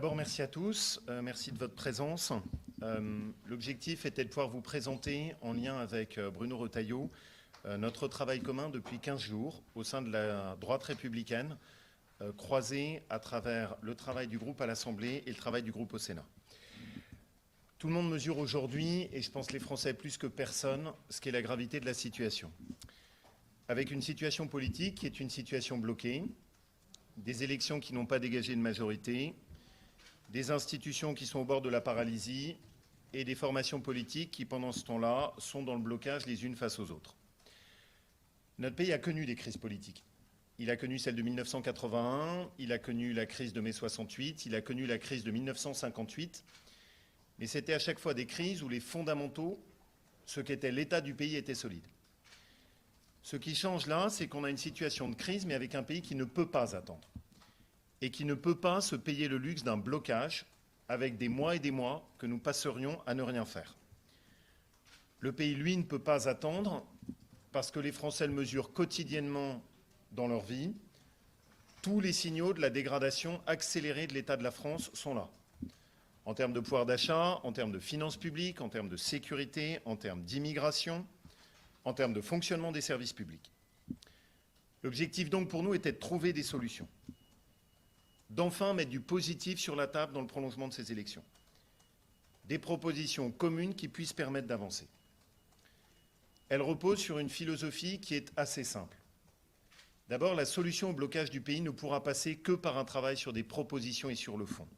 D'abord, merci à tous, merci de votre présence. L'objectif était de pouvoir vous présenter, en lien avec Bruno Retailleau, notre travail commun depuis 15 jours au sein de la droite républicaine, croisé à travers le travail du groupe à l'Assemblée et le travail du groupe au Sénat. Tout le monde mesure aujourd'hui, et je pense les Français plus que personne, ce qu'est la gravité de la situation. Avec une situation politique qui est une situation bloquée, des élections qui n'ont pas dégagé de majorité, des institutions qui sont au bord de la paralysie et des formations politiques qui, pendant ce temps-là, sont dans le blocage les unes face aux autres. Notre pays a connu des crises politiques. Il a connu celle de 1981, il a connu la crise de mai 68, il a connu la crise de 1958, mais c'était à chaque fois des crises où les fondamentaux, ce qu'était l'état du pays, étaient solides. Ce qui change là, c'est qu'on a une situation de crise, mais avec un pays qui ne peut pas attendre et qui ne peut pas se payer le luxe d'un blocage avec des mois et des mois que nous passerions à ne rien faire. Le pays, lui, ne peut pas attendre parce que les Français le mesurent quotidiennement dans leur vie. Tous les signaux de la dégradation accélérée de l'état de la France sont là. En termes de pouvoir d'achat, en termes de finances publiques, en termes de sécurité, en termes d'immigration, en termes de fonctionnement des services publics. L'objectif donc pour nous était de trouver des solutions, d'enfin mettre du positif sur la table dans le prolongement de ces élections. Des propositions communes qui puissent permettre d'avancer. Elles reposent sur une philosophie qui est assez simple. D'abord, la solution au blocage du pays ne pourra passer que par un travail sur des propositions et sur le fond.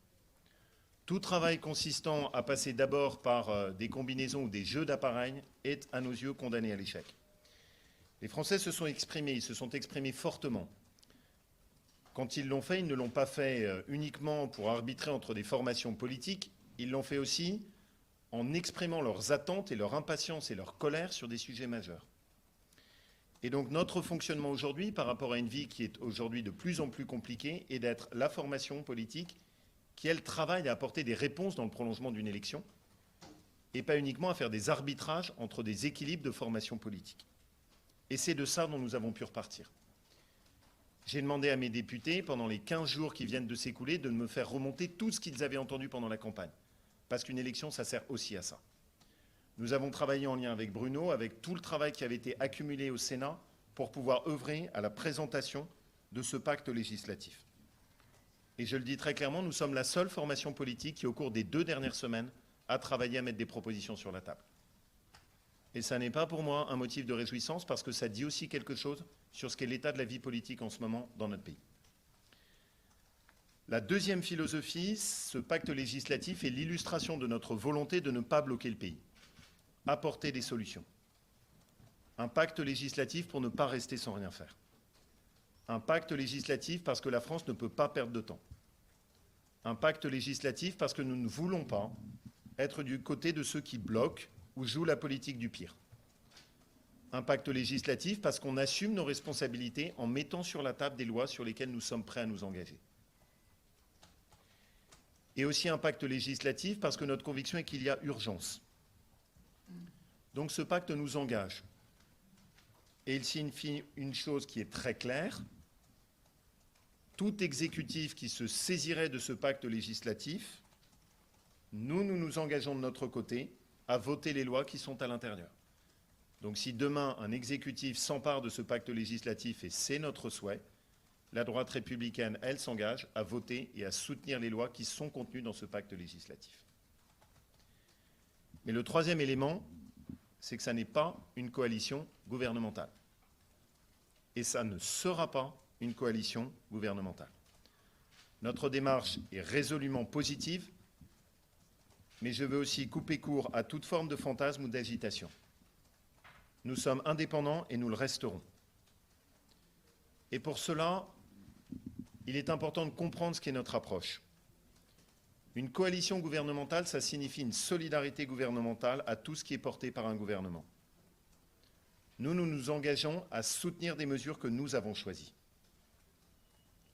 Tout travail consistant à passer d'abord par des combinaisons ou des jeux d'appareils est, à nos yeux, condamné à l'échec. Les Français se sont exprimés, ils se sont exprimés fortement. Quand ils l'ont fait, ils ne l'ont pas fait uniquement pour arbitrer entre des formations politiques, ils l'ont fait aussi en exprimant leurs attentes et leur impatience et leur colère sur des sujets majeurs. Et donc notre fonctionnement aujourd'hui, par rapport à une vie qui est aujourd'hui de plus en plus compliquée, est d'être la formation politique qui, elle, travaille à apporter des réponses dans le prolongement d'une élection et pas uniquement à faire des arbitrages entre des équilibres de formation politique. Et c'est de ça dont nous avons pu repartir. J'ai demandé à mes députés, pendant les 15 jours qui viennent de s'écouler, de me faire remonter tout ce qu'ils avaient entendu pendant la campagne. Parce qu'une élection, ça sert aussi à ça. Nous avons travaillé en lien avec Bruno, avec tout le travail qui avait été accumulé au Sénat pour pouvoir œuvrer à la présentation de ce pacte législatif. Et je le dis très clairement, nous sommes la seule formation politique qui, au cours des 2 dernières semaines, a travaillé à mettre des propositions sur la table. Et ça n'est pas pour moi un motif de réjouissance parce que ça dit aussi quelque chose sur ce qu'est l'état de la vie politique en ce moment dans notre pays. La deuxième philosophie, ce pacte législatif est l'illustration de notre volonté de ne pas bloquer le pays, apporter des solutions. Un pacte législatif pour ne pas rester sans rien faire. Un pacte législatif parce que la France ne peut pas perdre de temps. Un pacte législatif parce que nous ne voulons pas être du côté de ceux qui bloquent ou jouent la politique du pire. Un pacte législatif parce qu'on assume nos responsabilités en mettant sur la table des lois sur lesquelles nous sommes prêts à nous engager. Et aussi un pacte législatif parce que notre conviction est qu'il y a urgence. Donc ce pacte nous engage. Et il signifie une chose qui est très claire. Tout exécutif qui se saisirait de ce pacte législatif, nous nous engageons de notre côté à voter les lois qui sont à l'intérieur. Donc si demain un exécutif s'empare de ce pacte législatif, et c'est notre souhait, la droite républicaine, elle, s'engage à voter et à soutenir les lois qui sont contenues dans ce pacte législatif. Mais le troisième élément, c'est que ça n'est pas une coalition gouvernementale. Et ça ne sera pas une coalition gouvernementale. Notre démarche est résolument positive, mais je veux aussi couper court à toute forme de fantasme ou d'agitation. Nous sommes indépendants et nous le resterons. Et pour cela, il est important de comprendre ce qu'est notre approche. Une coalition gouvernementale, ça signifie une solidarité gouvernementale à tout ce qui est porté par un gouvernement. Nous nous engageons à soutenir des mesures que nous avons choisies.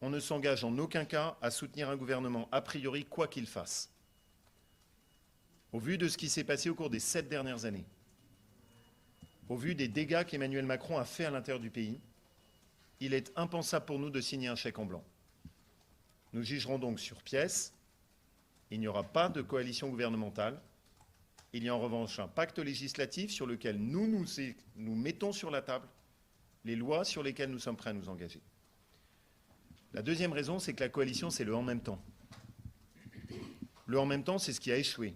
On ne s'engage en aucun cas à soutenir un gouvernement a priori quoi qu'il fasse. Au vu de ce qui s'est passé au cours des 7 dernières années, au vu des dégâts qu'Emmanuel Macron a fait à l'intérieur du pays, il est impensable pour nous de signer un chèque en blanc. Nous jugerons donc sur pièce Il n'y aura pas de coalition gouvernementale. Il y a en revanche un pacte législatif sur lequel nous mettons sur la table les lois sur lesquelles nous sommes prêts à nous engager. La deuxième raison, c'est que la coalition, c'est le « en même temps ». Le « en même temps », c'est ce qui a échoué.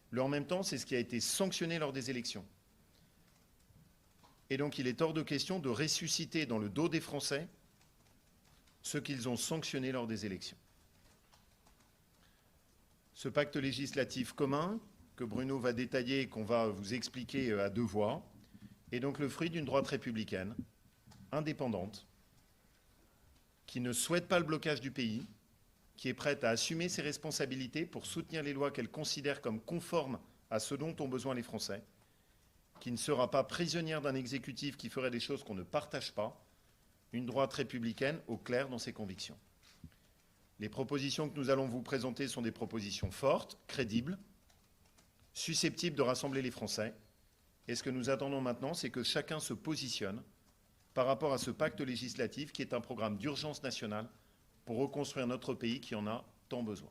Le « en même temps », c'est ce qui a été sanctionné lors des élections. Et donc, il est hors de question de ressusciter dans le dos des Français ce qu'ils ont sanctionné lors des élections. Ce pacte législatif commun, que Bruno va détailler et qu'on va vous expliquer à deux voix, est donc le fruit d'une droite républicaine, indépendante, qui ne souhaite pas le blocage du pays, qui est prête à assumer ses responsabilités pour soutenir les lois qu'elle considère comme conformes à ce dont ont besoin les Français, qui ne sera pas prisonnière d'un exécutif qui ferait des choses qu'on ne partage pas, une droite républicaine au clair dans ses convictions. Les propositions que nous allons vous présenter sont des propositions fortes, crédibles, susceptibles de rassembler les Français. Et ce que nous attendons maintenant, c'est que chacun se positionne par rapport à ce pacte législatif qui est un programme d'urgence nationale pour reconstruire notre pays qui en a tant besoin.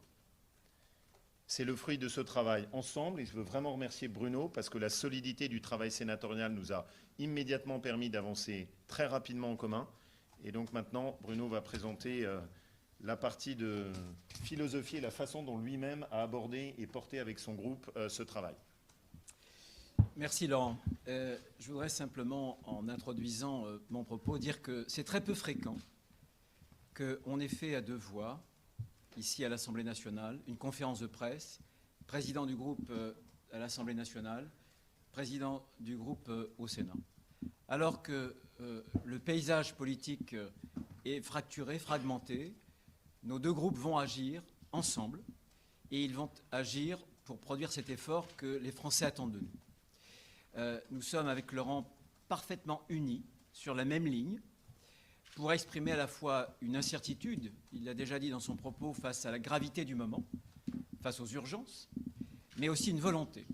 C'est le fruit de ce travail ensemble, et je veux vraiment remercier Bruno parce que la solidité du travail sénatorial nous a immédiatement permis d'avancer très rapidement en commun. Et donc maintenant, Bruno va présenter la partie de philosophie et la façon dont lui-même a abordé et porté avec son groupe ce travail. Merci Laurent. Je voudrais simplement, en introduisant mon propos, dire que c'est très peu fréquent qu'on ait fait à deux voix, ici à l'Assemblée nationale, une conférence de presse, président du groupe à l'Assemblée nationale, président du groupe au Sénat. Alors que le paysage politique est fracturé, fragmenté, nos deux groupes vont agir ensemble et ils vont agir pour produire cet effort que les Français attendent de nous. Nous sommes avec Laurent parfaitement unis sur la même ligne pour exprimer à la fois une incertitude, il l'a déjà dit dans son propos, face à la gravité du moment, face aux urgences, mais aussi une volonté,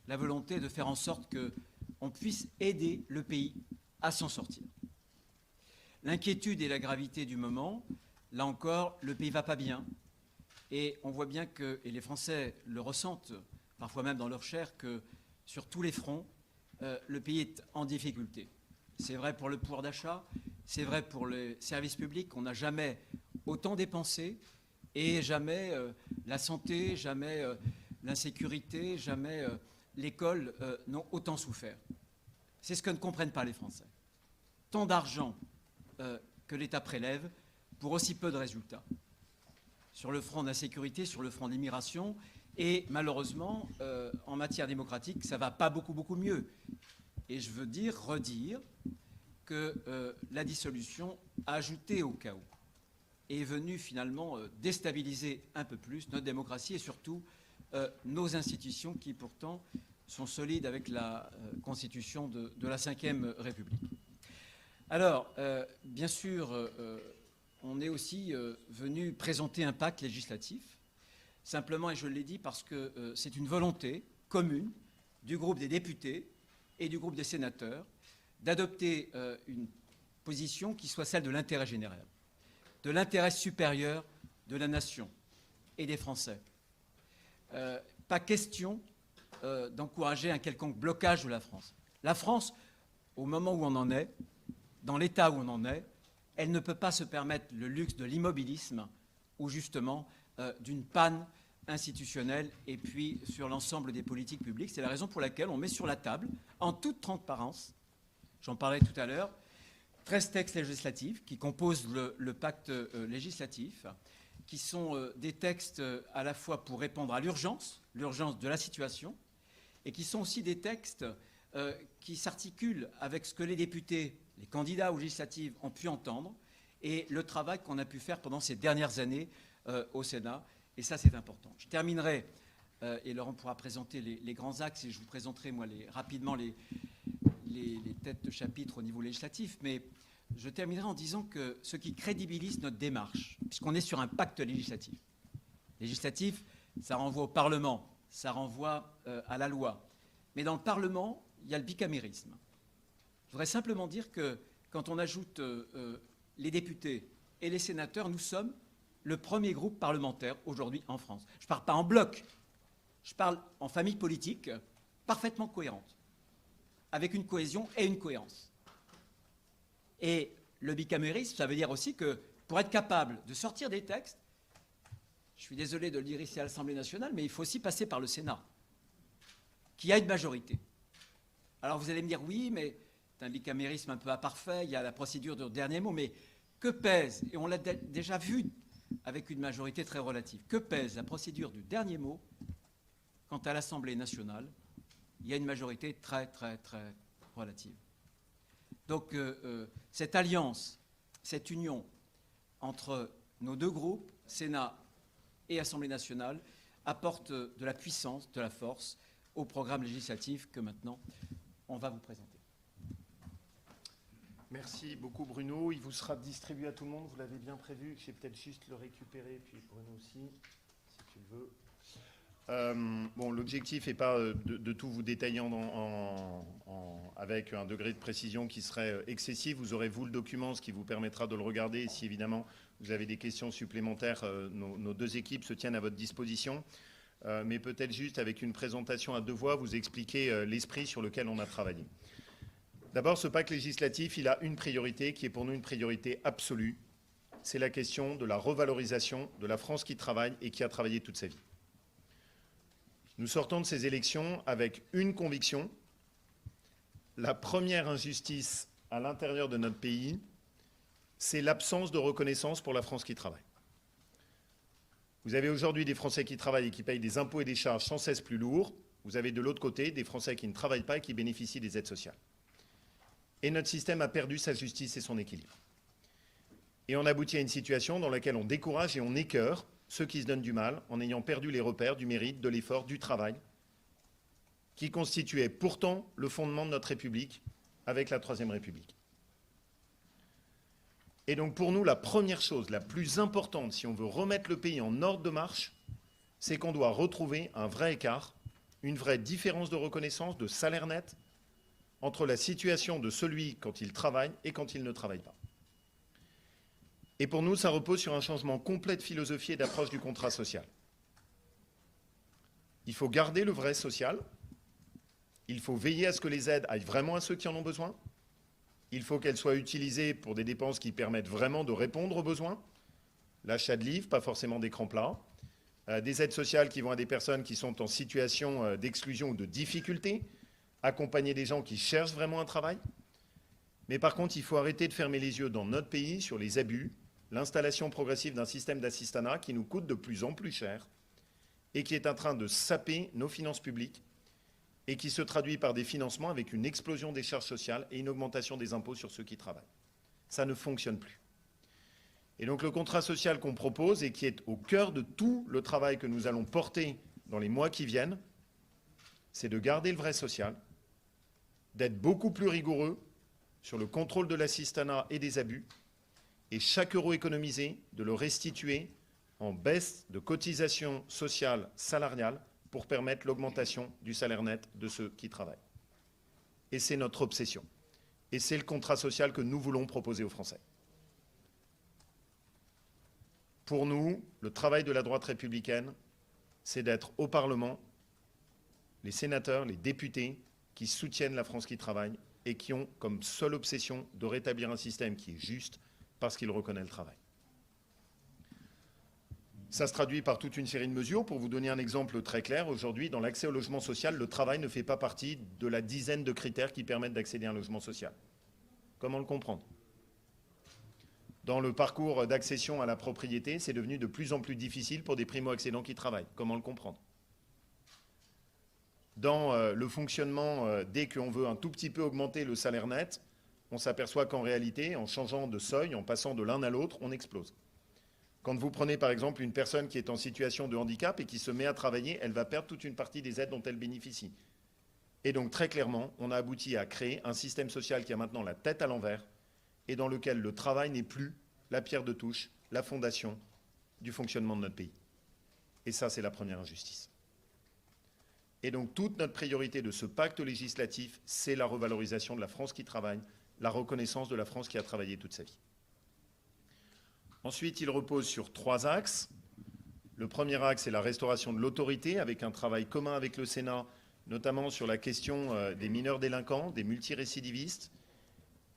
la volonté de faire en sorte qu'on puisse aider le pays à s'en sortir. L'inquiétude et la gravité du moment, là encore, le pays ne va pas bien. Et on voit bien que, et les Français le ressentent, parfois même dans leur chair, que sur tous les fronts, le pays est en difficulté. C'est vrai pour le pouvoir d'achat, c'est vrai pour les services publics. On n'a jamais autant dépensé et jamais la santé, jamais l'insécurité, jamais l'école n'ont autant souffert. C'est ce que ne comprennent pas les Français. Tant d'argent que l'État prélève pour aussi peu de résultats. Sur le front de la sécurité, sur le front de l'immigration, et malheureusement, en matière démocratique, ça ne va pas beaucoup mieux. Et je veux redire que la dissolution ajoutée au chaos est venue finalement déstabiliser un peu plus notre démocratie et surtout nos institutions qui pourtant sont solides avec la constitution de la Ve République. Alors, bien sûr, on est aussi venu présenter un pacte législatif, simplement, et je l'ai dit, parce que c'est une volonté commune du groupe des députés et du groupe des sénateurs d'adopter une position qui soit celle de l'intérêt général, de l'intérêt supérieur de la nation et des Français. Pas question d'encourager un quelconque blocage de la France. La France, au moment où on en est, dans l'état où on en est, elle ne peut pas se permettre le luxe de l'immobilisme ou justement d'une panne institutionnelle et puis sur l'ensemble des politiques publiques. C'est la raison pour laquelle on met sur la table, en toute transparence, j'en parlais tout à l'heure, 13 textes législatifs qui composent le pacte législatif, qui sont des textes à la fois pour répondre à l'urgence de la situation, et qui sont aussi des textes qui s'articulent avec ce que les députés, les candidats aux législatives ont pu entendre, et le travail qu'on a pu faire pendant ces dernières années au Sénat. Et ça, c'est important. Je terminerai, et Laurent pourra présenter les grands axes, et je vous présenterai, moi, rapidement les têtes de chapitre au niveau législatif, mais je terminerai en disant que ce qui crédibilise notre démarche, puisqu'on est sur un pacte législatif. Législatif, ça renvoie au Parlement, ça renvoie à la loi. Mais dans le Parlement, il y a le bicamérisme. Je voudrais simplement dire que quand on ajoute les députés et les sénateurs, nous sommes le premier groupe parlementaire aujourd'hui en France. Je ne parle pas en bloc, je parle en famille politique parfaitement cohérente, avec une cohésion et une cohérence. Et le bicamérisme, ça veut dire aussi que pour être capable de sortir des textes, je suis désolé de le dire ici à l'Assemblée nationale, mais il faut aussi passer par le Sénat, qui a une majorité. Alors vous allez me dire, oui, mais c'est un bicamérisme un peu imparfait, il y a la procédure de dernier mot, mais que pèse, et on l'a déjà vu avec une majorité très relative, que pèse la procédure du dernier mot quand à l'Assemblée nationale, il y a une majorité très, très, très relative. Donc cette alliance, cette union entre nos deux groupes, Sénat et Assemblée nationale, apporte de la puissance, de la force au programme législatif que maintenant on va vous présenter. Merci beaucoup Bruno. Il vous sera distribué à tout le monde, vous l'avez bien prévu. Je vais peut-être juste le récupérer, puis Bruno aussi, si tu le veux. Bon, l'objectif n'est pas de tout vous détailler avec un degré de précision qui serait excessif. Vous aurez, vous, le document, ce qui vous permettra de le regarder. Et si, évidemment, vous avez des questions supplémentaires, nos deux équipes se tiennent à votre disposition. Mais peut-être juste, avec une présentation à deux voix, vous expliquer l'esprit sur lequel on a travaillé. D'abord, ce pacte législatif, il a une priorité qui est pour nous une priorité absolue. C'est la question de la revalorisation de la France qui travaille et qui a travaillé toute sa vie. Nous sortons de ces élections avec une conviction. La première injustice à l'intérieur de notre pays, c'est l'absence de reconnaissance pour la France qui travaille. Vous avez aujourd'hui des Français qui travaillent et qui payent des impôts et des charges sans cesse plus lourds. Vous avez de l'autre côté des Français qui ne travaillent pas et qui bénéficient des aides sociales. Et notre système a perdu sa justice et son équilibre. Et on aboutit à une situation dans laquelle on décourage et on écœure ceux qui se donnent du mal en ayant perdu les repères du mérite, de l'effort, du travail, qui constituait pourtant le fondement de notre République avec la Troisième République. Et donc pour nous, la première chose, la plus importante, si on veut remettre le pays en ordre de marche, c'est qu'on doit retrouver un vrai écart, une vraie différence de reconnaissance, de salaire net, entre la situation de celui quand il travaille et quand il ne travaille pas. Et pour nous, ça repose sur un changement complet de philosophie et d'approche du contrat social. Il faut garder le vrai social. Il faut veiller à ce que les aides aillent vraiment à ceux qui en ont besoin. Il faut qu'elles soient utilisées pour des dépenses qui permettent vraiment de répondre aux besoins. L'achat de livres, pas forcément d'écran plat. Des aides sociales qui vont à des personnes qui sont en situation d'exclusion ou de difficulté. Accompagner des gens qui cherchent vraiment un travail. Mais par contre, il faut arrêter de fermer les yeux dans notre pays sur les abus, l'installation progressive d'un système d'assistanat qui nous coûte de plus en plus cher et qui est en train de saper nos finances publiques et qui se traduit par des financements avec une explosion des charges sociales et une augmentation des impôts sur ceux qui travaillent. Ça ne fonctionne plus. Et donc le contrat social qu'on propose et qui est au cœur de tout le travail que nous allons porter dans les mois qui viennent, c'est de garder le vrai social, d'être beaucoup plus rigoureux sur le contrôle de l'assistanat et des abus, et chaque euro économisé, de le restituer en baisse de cotisation sociale salariale pour permettre l'augmentation du salaire net de ceux qui travaillent. Et c'est notre obsession. Et c'est le contrat social que nous voulons proposer aux Français. Pour nous, le travail de la droite républicaine, c'est d'être au Parlement, les sénateurs, les députés qui soutiennent la France qui travaille et qui ont comme seule obsession de rétablir un système qui est juste parce qu'il reconnaît le travail. Ça se traduit par toute une série de mesures. Pour vous donner un exemple très clair, aujourd'hui, dans l'accès au logement social, le travail ne fait pas partie de la dizaine de critères qui permettent d'accéder à un logement social. Comment le comprendre ? Dans le parcours d'accession à la propriété, c'est devenu de plus en plus difficile pour des primo-accédants qui travaillent. Comment le comprendre ? Dans le fonctionnement, dès qu'on veut un tout petit peu augmenter le salaire net, on s'aperçoit qu'en réalité, en changeant de seuil, en passant de l'un à l'autre, on explose. Quand vous prenez par exemple une personne qui est en situation de handicap et qui se met à travailler, elle va perdre toute une partie des aides dont elle bénéficie. Et donc très clairement, on a abouti à créer un système social qui a maintenant la tête à l'envers et dans lequel le travail n'est plus la pierre de touche, la fondation du fonctionnement de notre pays. Et ça, c'est la première injustice. Et donc toute notre priorité de ce pacte législatif, c'est la revalorisation de la France qui travaille, la reconnaissance de la France qui a travaillé toute sa vie. Ensuite, il repose sur 3 axes. Le premier axe est la restauration de l'autorité, avec un travail commun avec le Sénat, notamment sur la question des mineurs délinquants, des multirécidivistes,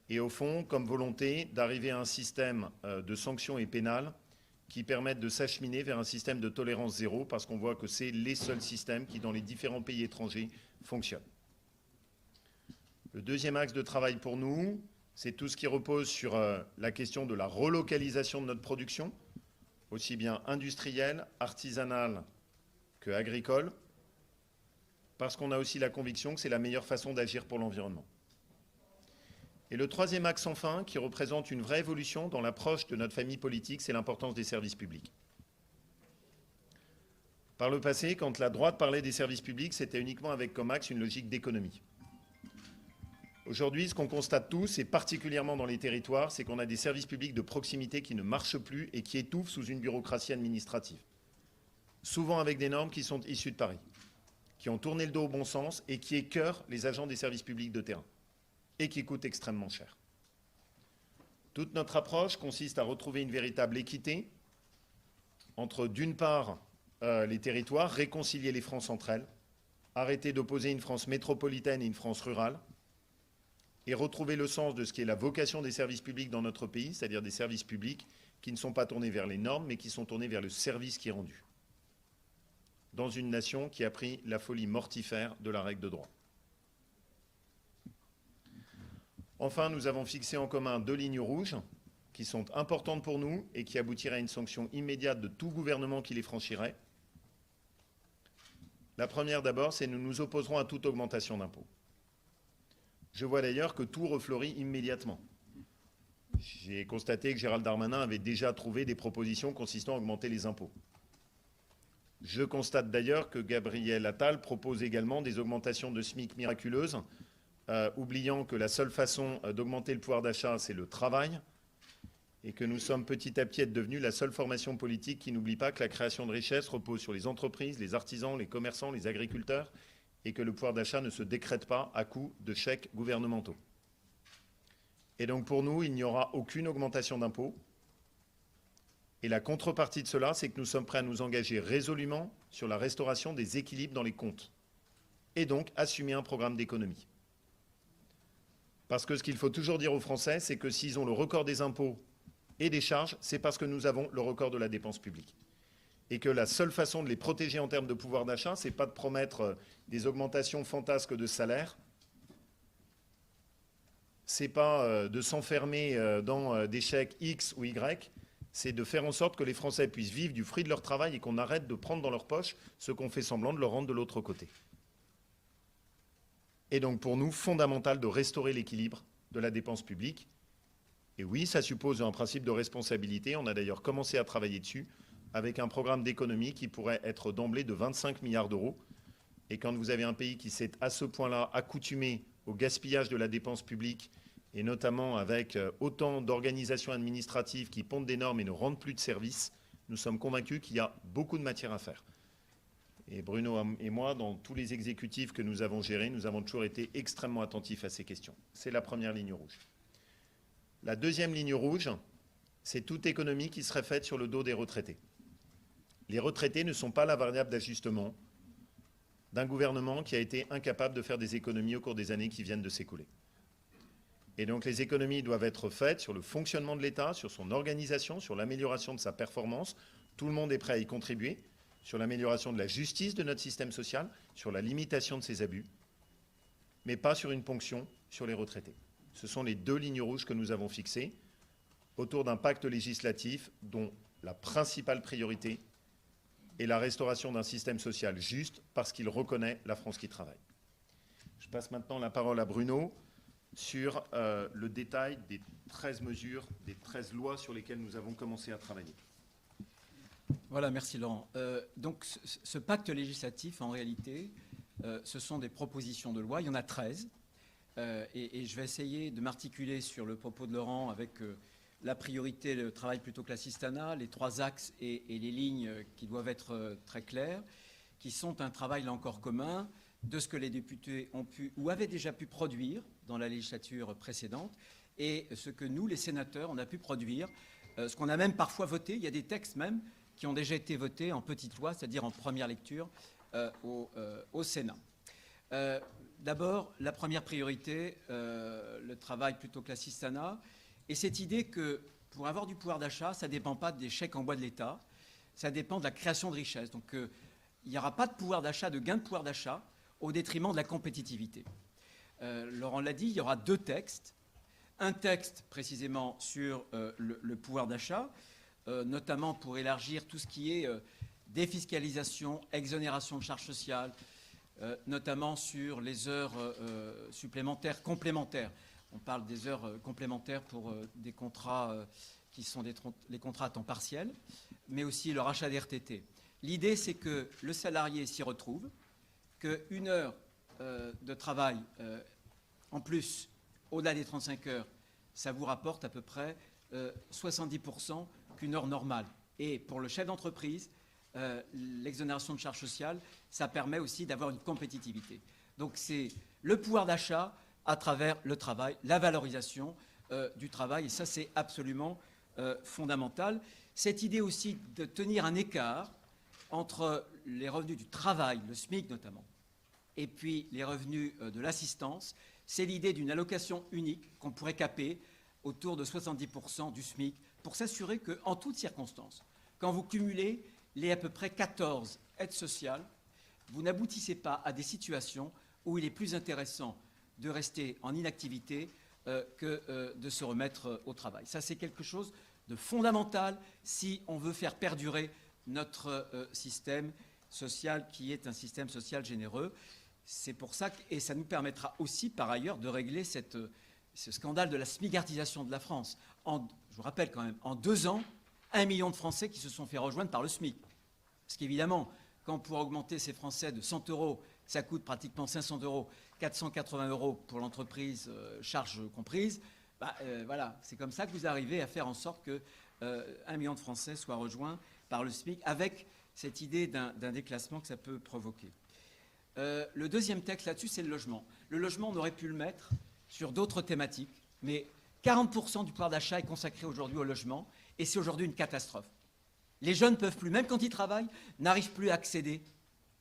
et au fond, comme volonté d'arriver à un système de sanctions et pénales qui permettent de s'acheminer vers un système de tolérance zéro, parce qu'on voit que c'est les seuls systèmes qui, dans les différents pays étrangers, fonctionnent. Le deuxième axe de travail pour nous, c'est tout ce qui repose sur la question de la relocalisation de notre production, aussi bien industrielle, artisanale que agricole, parce qu'on a aussi la conviction que c'est la meilleure façon d'agir pour l'environnement. Et le troisième axe enfin, qui représente une vraie évolution dans l'approche de notre famille politique, c'est l'importance des services publics. Par le passé, quand la droite parlait des services publics, c'était uniquement avec comme axe une logique d'économie. Aujourd'hui, ce qu'on constate tous, et particulièrement dans les territoires, c'est qu'on a des services publics de proximité qui ne marchent plus et qui étouffent sous une bureaucratie administrative. Souvent avec des normes qui sont issues de Paris, qui ont tourné le dos au bon sens et qui écœurent les agents des services publics de terrain et qui coûtent extrêmement cher. Toute notre approche consiste à retrouver une véritable équité entre, d'une part, les territoires, réconcilier les Frances entre elles, arrêter d'opposer une France métropolitaine et une France rurale, et retrouver le sens de ce qui est la vocation des services publics dans notre pays, c'est-à-dire des services publics qui ne sont pas tournés vers les normes, mais qui sont tournés vers le service qui est rendu, dans une nation qui a pris la folie mortifère de la règle de droit. Enfin, nous avons fixé en commun 2 lignes rouges qui sont importantes pour nous et qui aboutiraient à une sanction immédiate de tout gouvernement qui les franchirait. La première d'abord, c'est que nous nous opposerons à toute augmentation d'impôts. Je vois d'ailleurs que tout refleurit immédiatement. J'ai constaté que Gérald Darmanin avait déjà trouvé des propositions consistant à augmenter les impôts. Je constate d'ailleurs que Gabriel Attal propose également des augmentations de SMIC miraculeuses, oubliant que la seule façon d'augmenter le pouvoir d'achat, c'est le travail, et que nous sommes petit à petit devenus la seule formation politique qui n'oublie pas que la création de richesses repose sur les entreprises, les artisans, les commerçants, les agriculteurs, et que le pouvoir d'achat ne se décrète pas à coup de chèques gouvernementaux. Et donc pour nous, il n'y aura aucune augmentation d'impôts. Et la contrepartie de cela, c'est que nous sommes prêts à nous engager résolument sur la restauration des équilibres dans les comptes, et donc assumer un programme d'économie. Parce que ce qu'il faut toujours dire aux Français, c'est que s'ils ont le record des impôts et des charges, c'est parce que nous avons le record de la dépense publique. Et que la seule façon de les protéger en termes de pouvoir d'achat, ce n'est pas de promettre des augmentations fantasques de salaire, ce n'est pas de s'enfermer dans des chèques X ou Y, c'est de faire en sorte que les Français puissent vivre du fruit de leur travail et qu'on arrête de prendre dans leur poche ce qu'on fait semblant de leur rendre de l'autre côté. Et donc pour nous, fondamental de restaurer l'équilibre de la dépense publique. Et oui, ça suppose un principe de responsabilité. On a d'ailleurs commencé à travailler dessus avec un programme d'économie qui pourrait être d'emblée de 25 milliards d'euros. Et quand vous avez un pays qui s'est à ce point-là accoutumé au gaspillage de la dépense publique, et notamment avec autant d'organisations administratives qui pondent des normes et ne rendent plus de services, nous sommes convaincus qu'il y a beaucoup de matière à faire. Et Bruno et moi, dans tous les exécutifs que nous avons gérés, nous avons toujours été extrêmement attentifs à ces questions. C'est la première ligne rouge. La deuxième ligne rouge, c'est toute économie qui serait faite sur le dos des retraités. Les retraités ne sont pas la variable d'ajustement d'un gouvernement qui a été incapable de faire des économies au cours des années qui viennent de s'écouler. Et donc les économies doivent être faites sur le fonctionnement de l'État, sur son organisation, sur l'amélioration de sa performance. Tout le monde est prêt à y contribuer, sur l'amélioration de la justice de notre système social, sur la limitation de ses abus, mais pas sur une ponction sur les retraités. Ce sont les 2 lignes rouges que nous avons fixées autour d'un pacte législatif dont la principale priorité est la restauration d'un système social juste parce qu'il reconnaît la France qui travaille. Je passe maintenant la parole à Bruno sur le détail des 13 mesures, des 13 lois sur lesquelles nous avons commencé à travailler. Voilà, merci Laurent. Donc ce pacte législatif, en réalité, ce sont des propositions de loi. Il y en a 13. Et je vais essayer de m'articuler sur le propos de Laurent avec la priorité, le travail plutôt que l'assistanat, les 3 axes et les lignes qui doivent être très claires, qui sont un travail là encore commun de ce que les députés ont pu ou avaient déjà pu produire dans la législature précédente et ce que nous, les sénateurs, on a pu produire ce qu'on a même parfois voté. Il y a des textes même qui ont déjà été votés en petite loi, c'est-à-dire en première lecture au Sénat. D'abord, la première priorité, le travail plutôt que l'assistanat, et cette idée que pour avoir du pouvoir d'achat, ça ne dépend pas des chèques en bois de l'État, ça dépend de la création de richesse. Donc il n'y aura pas de pouvoir d'achat, de gain de pouvoir d'achat au détriment de la compétitivité. Laurent l'a dit, il y aura 2 textes. Un texte précisément sur le pouvoir d'achat, notamment pour élargir tout ce qui est défiscalisation, exonération de charges sociales, notamment sur les heures supplémentaires, complémentaires. On parle des heures complémentaires pour des contrats qui sont les contrats à temps partiel, mais aussi le rachat des RTT. L'idée, c'est que le salarié s'y retrouve, qu'une heure de travail en plus, au-delà des 35 heures, ça vous rapporte à peu près 70% qu'une heure normale. Et pour le chef d'entreprise, l'exonération de charges sociales, ça permet aussi d'avoir une compétitivité. Donc c'est le pouvoir d'achat à travers le travail, la valorisation du travail, et ça c'est absolument fondamental. Cette idée aussi de tenir un écart entre les revenus du travail, le SMIC notamment, et puis les revenus de l'assistance, c'est l'idée d'une allocation unique qu'on pourrait caper autour de 70% du SMIC pour s'assurer qu'en toutes circonstances, quand vous cumulez les à peu près 14 aides sociales, vous n'aboutissez pas à des situations où il est plus intéressant de rester en inactivité que de se remettre au travail. Ça, c'est quelque chose de fondamental si on veut faire perdurer notre système social qui est un système social généreux. C'est pour ça et ça nous permettra aussi, par ailleurs, de régler ce scandale de la smigartisation de la France. Je vous rappelle quand même, en 2 ans, 1 million de Français qui se sont fait rejoindre par le SMIC. Parce qu'évidemment, quand pour augmenter ces Français de 100 €, ça coûte pratiquement 500 €, 480 € pour l'entreprise, charges comprises, voilà, c'est comme ça que vous arrivez à faire en sorte que 1 million de Français soient rejoints par le SMIC, avec cette idée d'un déclassement que ça peut provoquer. Le deuxième texte là-dessus, c'est le logement. Le logement, on aurait pu le mettre sur d'autres thématiques, mais 40% du pouvoir d'achat est consacré aujourd'hui au logement, et c'est aujourd'hui une catastrophe. Les jeunes ne peuvent plus, même quand ils travaillent, n'arrivent plus à accéder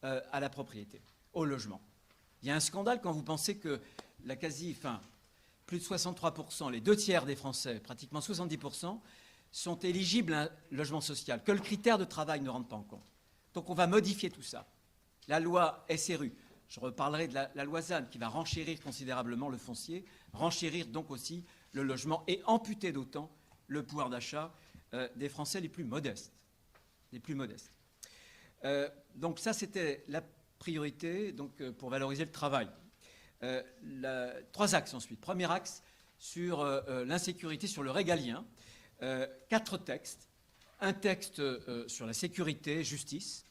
à la propriété, au logement. Il y a un scandale quand vous pensez que plus de 63%, les 2/3 des Français, pratiquement 70%, sont éligibles à un logement social, que le critère de travail ne rentre pas en compte. Donc on va modifier tout ça. La loi SRU, je reparlerai de la loi ZAN qui va renchérir considérablement le foncier, renchérir donc aussi le logement et amputer d'autant le pouvoir d'achat des Français les plus modestes. Donc ça, c'était la priorité pour valoriser le travail. 3 axes ensuite. Premier axe sur l'insécurité, sur le régalien. 4 textes. Un texte sur la sécurité, justice,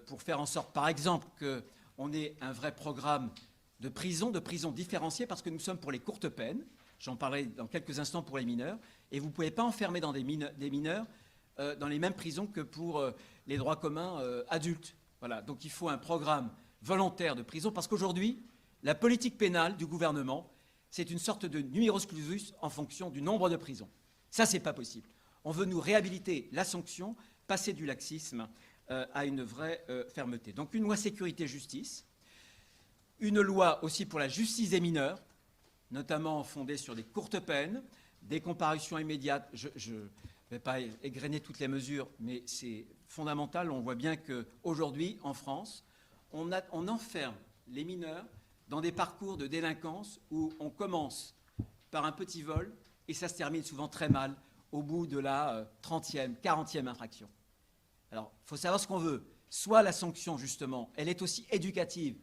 pour faire en sorte, par exemple, qu'on ait un vrai programme de prison différenciée, parce que nous sommes pour les courtes peines. J'en parlerai dans quelques instants pour les mineurs. Et vous ne pouvez pas enfermer dans des mineurs dans les mêmes prisons que pour les droits communs adultes. Voilà. Donc il faut un programme volontaire de prison, parce qu'aujourd'hui, la politique pénale du gouvernement, c'est une sorte de numerus clausus en fonction du nombre de prisons. Ça, ce n'est pas possible. On veut nous réhabiliter la sanction, passer du laxisme à une vraie fermeté. Donc une loi sécurité-justice, une loi aussi pour la justice des mineurs, notamment fondée sur des courtes peines, des comparutions immédiates. Je ne vais pas égrener toutes les mesures, mais c'est fondamental. On voit bien qu'aujourd'hui, en France, on enferme les mineurs dans des parcours de délinquance où on commence par un petit vol et ça se termine souvent très mal au bout de la 30e, 40e infraction. Alors, il faut savoir ce qu'on veut. Soit la sanction, justement, elle est aussi éducative.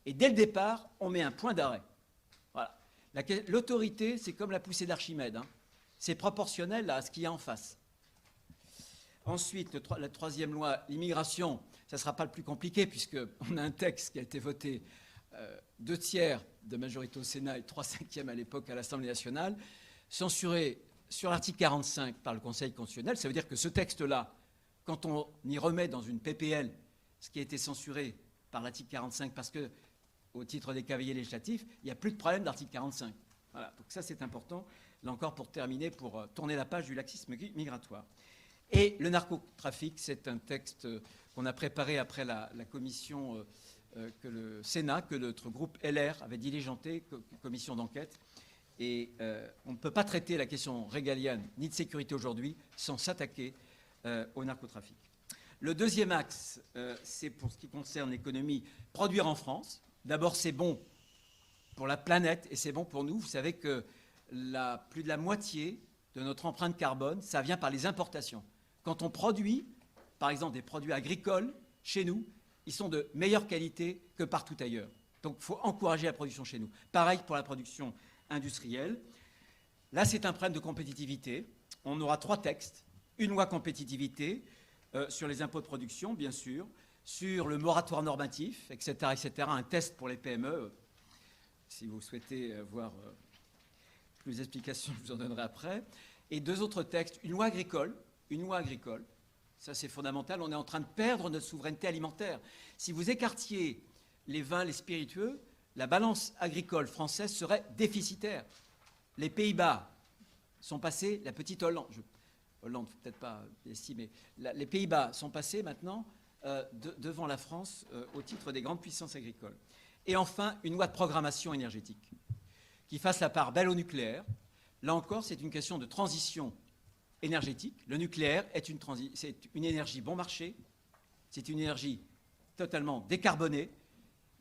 Et dès le départ, on met un point d'arrêt. Voilà. L'autorité, c'est comme la poussée d'Archimède. C'est proportionnel à ce qu'il y a en face. Ensuite, la 3e loi, l'immigration, ça ne sera pas le plus compliqué, puisqu'on a un texte qui a été voté 2/3 de majorité au Sénat et 3/5 à l'époque à l'Assemblée nationale, censuré sur l'article 45 par le Conseil constitutionnel. Ça veut dire que ce texte-là, quand on y remet dans une PPL ce qui a été censuré par l'article 45, parce que, au titre des cavaliers législatifs, il n'y a plus de problème d'article 45. Voilà, donc ça c'est important là encore pour terminer, pour tourner la page du laxisme migratoire. Et le narcotrafic, c'est un texte qu'on a préparé après la commission que le Sénat, que notre groupe LR avait diligenté, commission d'enquête. Et on ne peut pas traiter la question régalienne ni de sécurité aujourd'hui sans s'attaquer au narcotrafic. Le deuxième axe, c'est pour ce qui concerne l'économie, produire en France. D'abord, c'est bon pour la planète et c'est bon pour nous. Vous savez que plus de la moitié de notre empreinte carbone, ça vient par les importations. Quand on produit, par exemple, des produits agricoles chez nous, ils sont de meilleure qualité que partout ailleurs. Donc, il faut encourager la production chez nous. Pareil pour la production industrielle. Là, c'est un problème de compétitivité. On aura 3 textes. Une loi compétitivité sur les impôts de production, bien sûr, sur le moratoire normatif, etc., etc., un test pour les PME. Si vous souhaitez voir plus d'explications, je vous en donnerai après. Et 2 autres textes. Une loi agricole. Ça, c'est fondamental. On est en train de perdre notre souveraineté alimentaire. Si vous écartiez les vins, les spiritueux, la balance agricole française serait déficitaire. Les Pays-Bas sont passés, la petite Hollande, Hollande, faut peut-être pas estimer, les Pays-Bas sont passés maintenant devant la France au titre des grandes puissances agricoles. Et enfin, une loi de programmation énergétique qui fasse la part belle au nucléaire. Là encore, c'est une question de transition énergétique. Le nucléaire c'est une énergie bon marché, c'est une énergie totalement décarbonée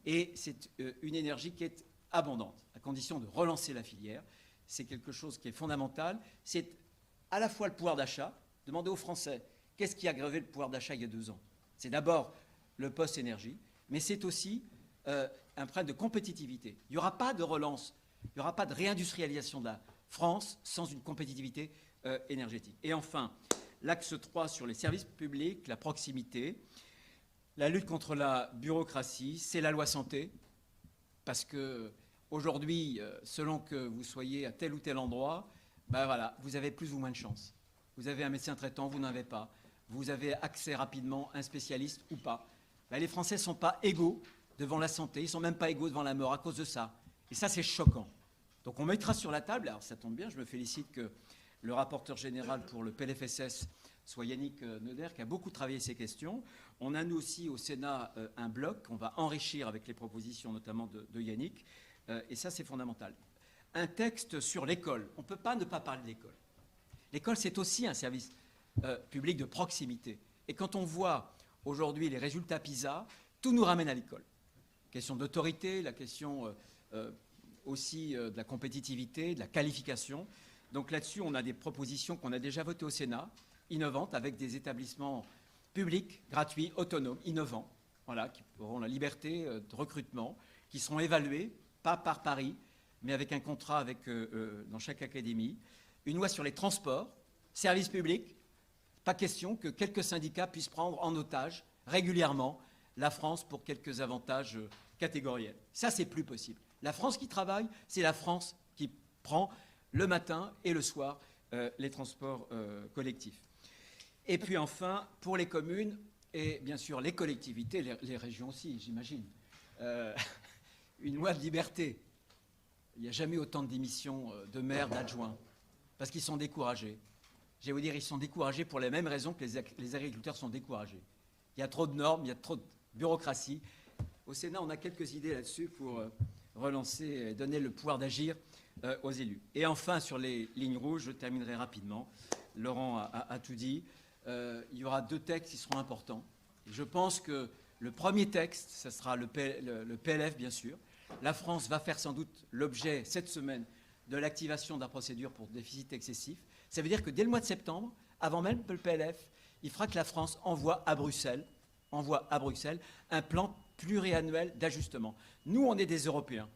et c'est une énergie qui est abondante, à condition de relancer la filière. C'est quelque chose qui est fondamental. C'est à la fois le pouvoir d'achat. Demandez aux Français, qu'est-ce qui a grevé le pouvoir d'achat il y a 2 ans? C'est d'abord le post-énergie, mais c'est aussi un problème de compétitivité. Il n'y aura pas de relance, il n'y aura pas de réindustrialisation de la France sans une compétitivité énergétique. Et enfin, l'axe 3 sur les services publics, la proximité, la lutte contre la bureaucratie, c'est la loi santé, parce que aujourd'hui, selon que vous soyez à tel ou tel endroit, ben voilà, vous avez plus ou moins de chance. Vous avez un médecin traitant, vous n'en avez pas. Vous avez accès rapidement à un spécialiste ou pas. Ben les Français ne sont pas égaux devant la santé, ils ne sont même pas égaux devant la mort à cause de ça. Et ça, c'est choquant. Donc on mettra sur la table, alors ça tombe bien, je me félicite que le rapporteur général pour le PLFSS soit Yannick Neuder, qui a beaucoup travaillé ces questions. On a nous aussi au Sénat un bloc qu'on va enrichir avec les propositions notamment de Yannick, et ça c'est fondamental. Un texte sur l'école. On ne peut pas ne pas parler de l'école. L'école, c'est aussi un service public de proximité. Et quand on voit aujourd'hui les résultats PISA, tout nous ramène à l'école. Question d'autorité, la question aussi de la compétitivité, de la qualification. Donc là-dessus, on a des propositions qu'on a déjà votées au Sénat, innovantes, avec des établissements publics, gratuits, autonomes, innovants, voilà, qui auront la liberté de recrutement, qui seront évalués, pas par Paris, mais avec un contrat dans chaque académie. Une loi sur les transports, services publics, pas question que quelques syndicats puissent prendre en otage régulièrement la France pour quelques avantages catégoriels. Ça, c'est plus possible. La France qui travaille, c'est la France qui prend le matin et le soir les transports collectifs. Et puis enfin, pour les communes et bien sûr les collectivités, les régions aussi, j'imagine, une loi de liberté. Il n'y a jamais autant de démissions de maires, d'adjoints, parce qu'ils sont découragés. Je vais vous dire, ils sont découragés pour les mêmes raisons que les agriculteurs sont découragés. Il y a trop de normes, il y a trop de bureaucratie. Au Sénat, on a quelques idées là-dessus pour relancer et donner le pouvoir d'agir aux élus. Et enfin, sur les lignes rouges, je terminerai rapidement. Laurent a tout dit. Il y aura 2 textes qui seront importants. Je pense que le premier texte, ce sera le PLF, bien sûr. La France va faire sans doute l'objet, cette semaine, de l'activation de la procédure pour déficit excessif. Ça veut dire que dès le mois de septembre, avant même le PLF, il fera que la France envoie à Bruxelles un plan pluriannuel d'ajustement. Nous, on est des Européens.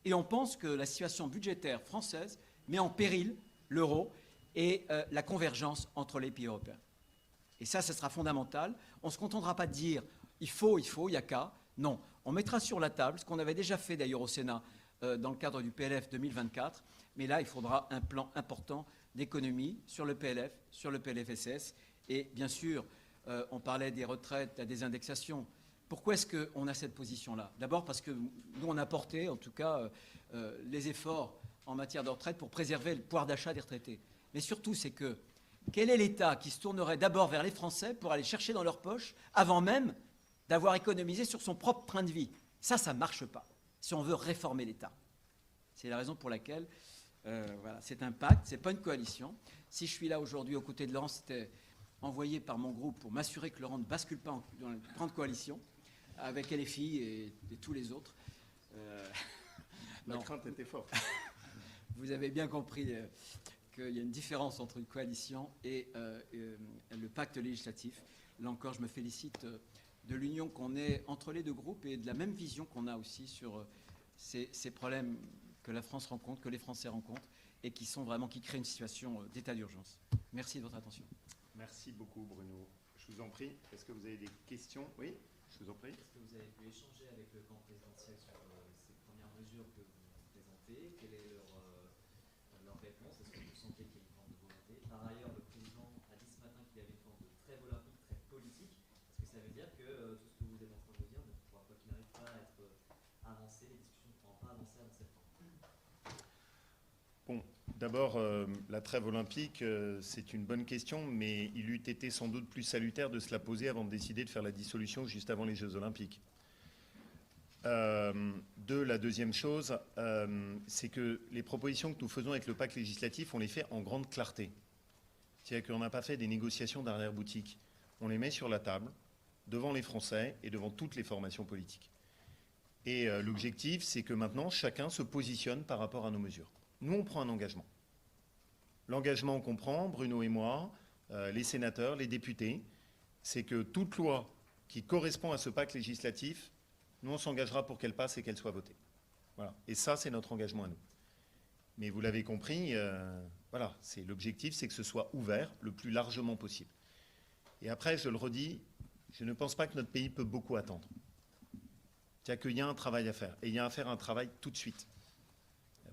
Et on pense que la situation budgétaire française met en péril l'euro et la convergence entre les pays européens. Et ça sera fondamental. On ne se contentera pas de dire « il faut, il n'y a qu'à ». Non, on mettra sur la table, ce qu'on avait déjà fait d'ailleurs au Sénat dans le cadre du PLF 2024, mais là, il faudra un plan important d'économie sur le PLF, sur le PLFSS. Et bien sûr, on parlait des retraites, des indexations. Pourquoi est-ce qu'on a cette position-là? D'abord parce que nous, on a porté, en tout cas, les efforts en matière de retraite pour préserver le pouvoir d'achat des retraités. Mais surtout, c'est que quel est l'État qui se tournerait d'abord vers les Français pour aller chercher dans leur poche avant même d'avoir économisé sur son propre train de vie? Ça ne marche pas si on veut réformer l'État. C'est la raison pour laquelle voilà, c'est un pacte, ce n'est pas une coalition. Si je suis là aujourd'hui aux côtés de Laurent, c'était envoyé par mon groupe pour m'assurer que Laurent ne bascule pas dans une grande coalition avec LFI et tous les autres. La crainte était forte. Vous avez bien compris qu'il y a une différence entre une coalition et le pacte législatif. Là encore, je me félicite de l'union qu'on ait entre les deux groupes et de la même vision qu'on a aussi sur ces problèmes que la France rencontre, que les Français rencontrent et qui créent une situation d'état d'urgence. Merci de votre attention. Merci beaucoup, Bruno. Je vous en prie. Est-ce que vous avez des questions? Oui, je vous en prie. Est-ce que vous avez pu échanger avec le camp présidentiel sur ces premières mesures que vous présentez? Quelle est leur réponse? Est-ce que vous sentez qu'il y a une forme de volonté? Par ailleurs, le président a dit ce matin qu'il y avait une forme de trêve olympique, très politique. Est-ce que ça veut dire que tout ce que vous êtes en train de dire ne pourra, quoi qu'il n'arrive, pas être avancé, les discussions ne pourront pas avancer avant septembre? Bon, d'abord, la trêve olympique, c'est une bonne question, mais il eût été sans doute plus salutaire de se la poser avant de décider de faire la dissolution juste avant les Jeux olympiques. La deuxième chose, c'est que les propositions que nous faisons avec le pacte législatif, on les fait en grande clarté. C'est-à-dire qu'on n'a pas fait des négociations d'arrière-boutique. On les met sur la table, devant les Français et devant toutes les formations politiques. Et l'objectif, c'est que maintenant, chacun se positionne par rapport à nos mesures. Nous, on prend un engagement. L'engagement qu'on prend, Bruno et moi, les sénateurs, les députés, c'est que toute loi qui correspond à ce pacte législatif, nous, on s'engagera pour qu'elle passe et qu'elle soit votée. Voilà. Et ça, c'est notre engagement à nous. Mais vous l'avez compris, voilà, l'objectif, c'est que ce soit ouvert le plus largement possible. Et après, je le redis, je ne pense pas que notre pays peut beaucoup attendre. C'est-à-dire qu'il y a un travail à faire. Et il y a à faire un travail tout de suite.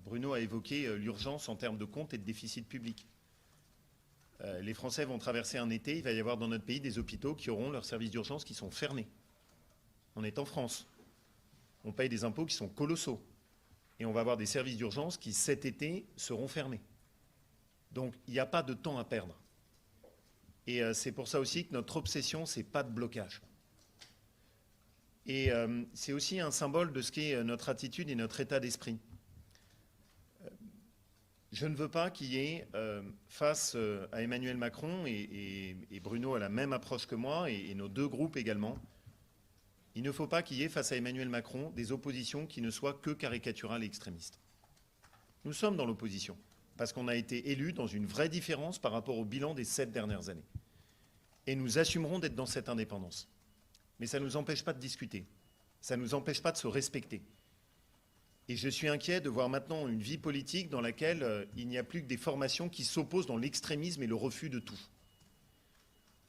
Bruno a évoqué l'urgence en termes de comptes et de déficit public. Les Français vont traverser un été, il va y avoir dans notre pays des hôpitaux qui auront leurs services d'urgence qui sont fermés. On est en France. On paye des impôts qui sont colossaux. Et on va avoir des services d'urgence qui, cet été, seront fermés. Donc, il n'y a pas de temps à perdre. Et c'est pour ça aussi que notre obsession, ce n'est pas de blocage. Et c'est aussi un symbole de ce qu'est notre attitude et notre état d'esprit. Je ne veux pas qu'il y ait, face à Emmanuel Macron, et Bruno a la même approche que moi, et nos deux groupes également, il ne faut pas qu'il y ait face à Emmanuel Macron des oppositions qui ne soient que caricaturales et extrémistes. Nous sommes dans l'opposition, parce qu'on a été élus dans une vraie différence par rapport au bilan des 7 dernières années. Et nous assumerons d'être dans cette indépendance. Mais ça ne nous empêche pas de discuter, ça ne nous empêche pas de se respecter. Et je suis inquiet de voir maintenant une vie politique dans laquelle il n'y a plus que des formations qui s'opposent dans l'extrémisme et le refus de tout.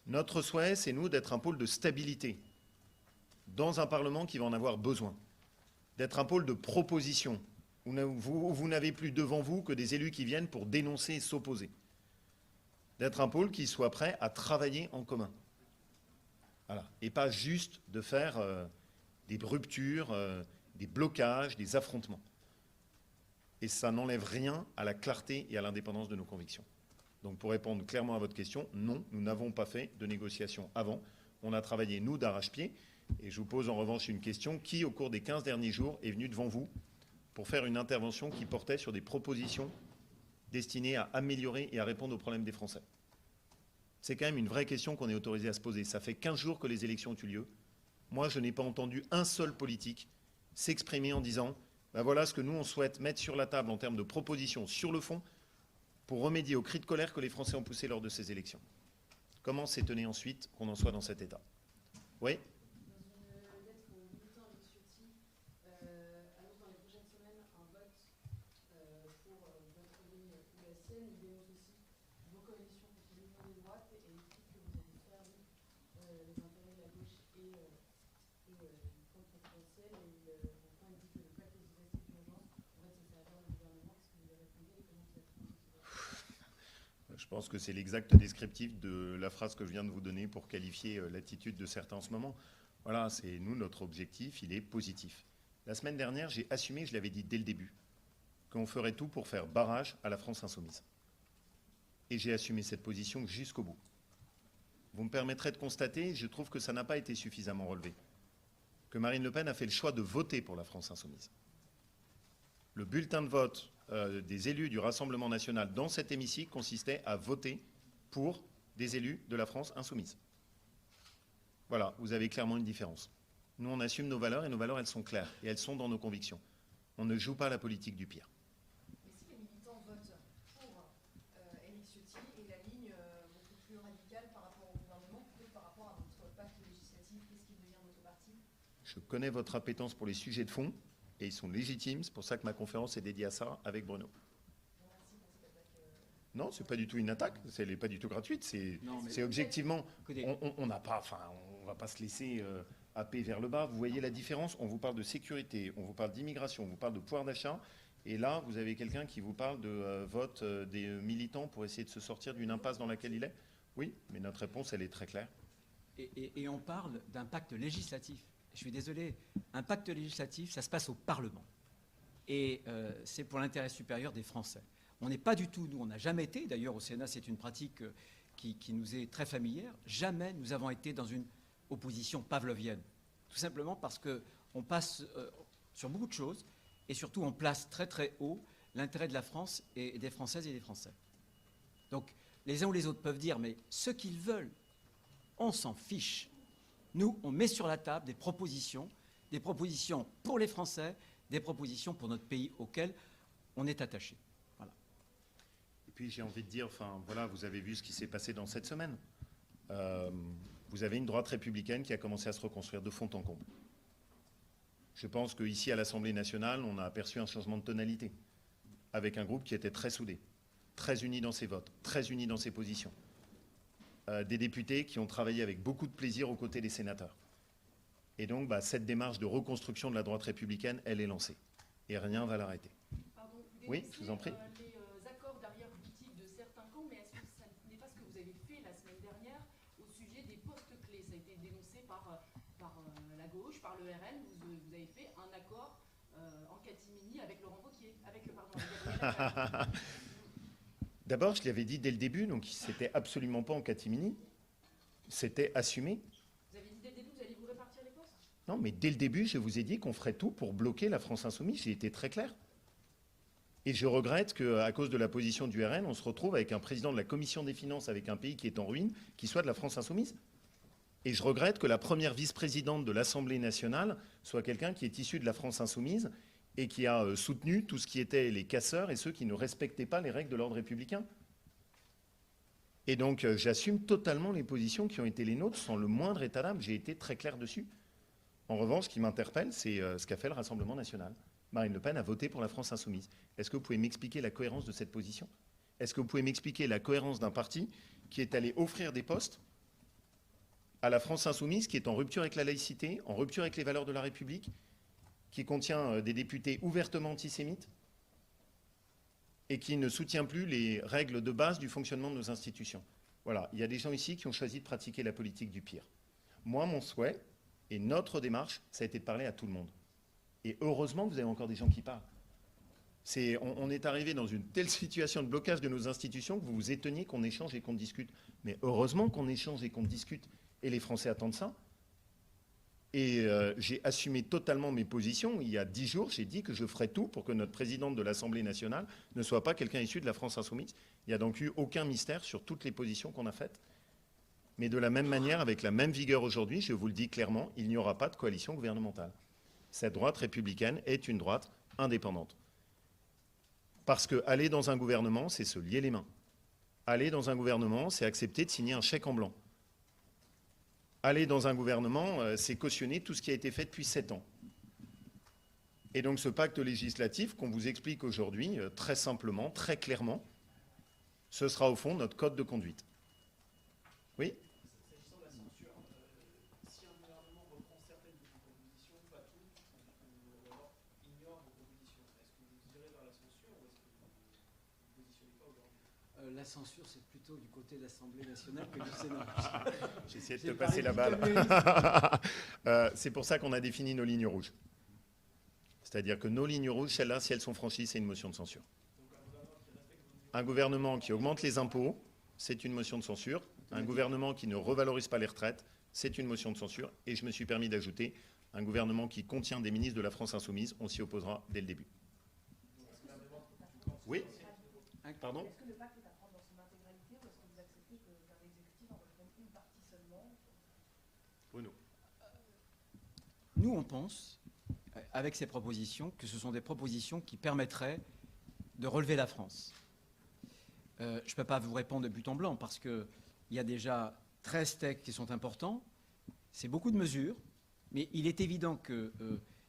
Notre souhait, c'est nous d'être un pôle de stabilité dans un Parlement qui va en avoir besoin, d'être un pôle de proposition, où vous n'avez plus devant vous que des élus qui viennent pour dénoncer et s'opposer, d'être un pôle qui soit prêt à travailler en commun. Voilà. Et pas juste de faire des ruptures, des blocages, des affrontements. Et ça n'enlève rien à la clarté et à l'indépendance de nos convictions. Donc pour répondre clairement à votre question, non, nous n'avons pas fait de négociations avant. On a travaillé, nous, d'arrache-pied. Et je vous pose en revanche une question. Qui, au cours des 15 derniers jours, est venu devant vous pour faire une intervention qui portait sur des propositions destinées à améliorer et à répondre aux problèmes des Français? C'est quand même une vraie question qu'on est autorisé à se poser. Ça fait 15 jours que les élections ont eu lieu. Moi, je n'ai pas entendu un seul politique s'exprimer en disant ben voilà ce que nous, on souhaite mettre sur la table en termes de propositions sur le fond pour remédier aux cris de colère que les Français ont poussés lors de ces élections. Comment s'étonner ensuite qu'on en soit dans cet état? Oui. Dans une lettre au militant Eric Ciotti, annonce dans les prochaines semaines un vote pour votre ligne ou la sienne. Il dénonce aussi vos coalitions contre l'union des droites et explique que vous avez servi les intérêts de la gauche et du camp présidentiel. Et enfin, il dit que le pacte législatif d'urgence, en fait, c'est le serviteur du gouvernement. Qu'est-ce que vous avez répondu et comment vous avez répondu? Je pense que c'est l'exact descriptif de la phrase que je viens de vous donner pour qualifier l'attitude de certains en ce moment. Voilà, c'est nous, notre objectif, il est positif. La semaine dernière, j'ai assumé, je l'avais dit dès le début, qu'on ferait tout pour faire barrage à la France insoumise. Et j'ai assumé cette position jusqu'au bout. Vous me permettrez de constater, je trouve que ça n'a pas été suffisamment relevé, que Marine Le Pen a fait le choix de voter pour la France insoumise. Le bulletin de vote des élus du Rassemblement national dans cet hémicycle consistait à voter pour des élus de la France insoumise. Voilà, vous avez clairement une différence. Nous, on assume nos valeurs, et nos valeurs, elles sont claires, et elles sont dans nos convictions. On ne joue pas la politique du pire. Mais si les militants votent pour Éric Ciotti et la ligne beaucoup plus radicale par rapport au gouvernement, plutôt que par rapport à votre pacte législatif, qu'est-ce qu'il devient de votre parti? Je connais votre appétence pour les sujets de fond, et ils sont légitimes. C'est pour ça que ma conférence est dédiée à ça avec Bruno. Merci pour cette attaque. Non, c'est pas du tout une attaque, elle n'est pas du tout gratuite. Non, mais- C'est objectivement, Écoutez, on n'a pas, enfin, on va pas se laisser happer vers le bas. Vous voyez la différence? On vous parle de sécurité, on vous parle d'immigration, on vous parle de pouvoir d'achat, et là, vous avez quelqu'un qui vous parle de vote des militants pour essayer de se sortir d'une impasse dans laquelle il est. Oui, mais notre réponse, elle est très claire. Et on parle d'un pacte législatif. Je suis désolé, un pacte législatif, ça se passe au Parlement. Et c'est pour l'intérêt supérieur des Français. On n'est pas du tout, nous, on n'a jamais été, d'ailleurs au Sénat, c'est une pratique qui nous est très familière, jamais nous avons été dans une opposition pavlovienne. Tout simplement parce qu'on passe sur beaucoup de choses, et surtout on place très très haut l'intérêt de la France et des Françaises et des Français. Donc les uns ou les autres peuvent dire, mais ce qu'ils veulent, on s'en fiche. Nous, on met sur la table des propositions pour les Français, des propositions pour notre pays auquel on est attaché. Voilà. Et puis j'ai envie de dire, enfin voilà, vous avez vu ce qui s'est passé dans cette semaine. Vous avez une droite républicaine qui a commencé à se reconstruire de fond en comble. Je pense qu'ici, à l'Assemblée nationale, on a aperçu un changement de tonalité, avec un groupe qui était très soudé, très uni dans ses votes, très uni dans ses positions. Des députés qui ont travaillé avec beaucoup de plaisir aux côtés des sénateurs. Et donc, cette démarche de reconstruction de la droite républicaine, elle est lancée. Et rien ne va l'arrêter. Pardon, vous Oui, dénoncez, je vous en prie. les accords d'arrière-boutique de certains camps, mais est-ce que ça n'est pas ce que vous avez fait la semaine dernière au sujet des postes clés? Ça a été dénoncé par la gauche, par le RN. Vous avez fait un accord en catimini avec Laurent Wauquiez, avec Gabriel Attal. D'abord, je l'avais dit dès le début, donc c'était absolument pas en catimini, c'était assumé. Vous avez dit dès le début que vous alliez vous répartir les postes? Non, mais dès le début, je vous ai dit qu'on ferait tout pour bloquer la France insoumise. J'ai été très clair. Et je regrette qu'à cause de la position du RN, on se retrouve avec un président de la Commission des finances avec un pays qui est en ruine, qui soit de la France insoumise. Et je regrette que la première vice-présidente de l'Assemblée nationale soit quelqu'un qui est issu de la France insoumise et qui a soutenu tout ce qui était les casseurs et ceux qui ne respectaient pas les règles de l'ordre républicain. Et donc j'assume totalement les positions qui ont été les nôtres sans le moindre état d'âme. J'ai été très clair dessus. En revanche, ce qui m'interpelle, c'est ce qu'a fait le Rassemblement national. Marine Le Pen a voté pour la France insoumise. Est-ce que vous pouvez m'expliquer la cohérence de cette position? Est-ce que vous pouvez m'expliquer la cohérence d'un parti qui est allé offrir des postes à la France insoumise, qui est en rupture avec la laïcité, en rupture avec les valeurs de la République, qui contient des députés ouvertement antisémites et qui ne soutient plus les règles de base du fonctionnement de nos institutions? Voilà, il y a des gens ici qui ont choisi de pratiquer la politique du pire. Moi, mon souhait et notre démarche, ça a été de parler à tout le monde. Et heureusement que vous avez encore des gens qui parlent. On est arrivé dans une telle situation de blocage de nos institutions que vous vous étonniez qu'on échange et qu'on discute. Mais heureusement qu'on échange et qu'on discute. Et les Français attendent ça. Et j'ai assumé totalement mes positions. Il y a 10 jours, j'ai dit que je ferais tout pour que notre présidente de l'Assemblée nationale ne soit pas quelqu'un issu de la France insoumise. Il n'y a donc eu aucun mystère sur toutes les positions qu'on a faites. Mais de la même manière, avec la même vigueur aujourd'hui, je vous le dis clairement, il n'y aura pas de coalition gouvernementale. Cette droite républicaine est une droite indépendante. Parce qu'aller dans un gouvernement, c'est se lier les mains. Aller dans un gouvernement, c'est accepter de signer un chèque en blanc. Aller dans un gouvernement, c'est cautionner tout ce qui a été fait depuis 7 ans. Et donc ce pacte législatif qu'on vous explique aujourd'hui, très simplement, très clairement, ce sera au fond notre code de conduite. Oui ? S'agissant de la censure, si un gouvernement reprend certaines de vos propositions, pas toutes, ou alors ignore vos propositions, est-ce que vous irez vers la censure ou est-ce que vous ne vous positionnez pas aujourd'hui? La censure, c'est plutôt du côté de l'Assemblée nationale que du Sénat. J'ai essayé de J'ai te passer la parlé balle. du C'est pour ça qu'on a défini nos lignes rouges. C'est-à-dire que nos lignes rouges, celles-là, si elles sont franchies, c'est une motion de censure. Un gouvernement qui augmente les impôts, c'est une motion de censure. Un gouvernement qui ne revalorise pas les retraites, c'est une motion de censure. Et je me suis permis d'ajouter, un gouvernement qui contient des ministres de la France insoumise, on s'y opposera dès le début. Oui. Pardon ? Est-ce que le pacte est à prendre dans son intégralité ou est-ce que vous acceptez qu'un exécutif en reprenne une partie seulement? Bruno. Nous, on pense, avec ces propositions, que ce sont des propositions qui permettraient de relever la France. Je ne peux pas vous répondre de but en blanc parce qu'il y a déjà 13 textes qui sont importants. C'est beaucoup de mesures, mais il est évident que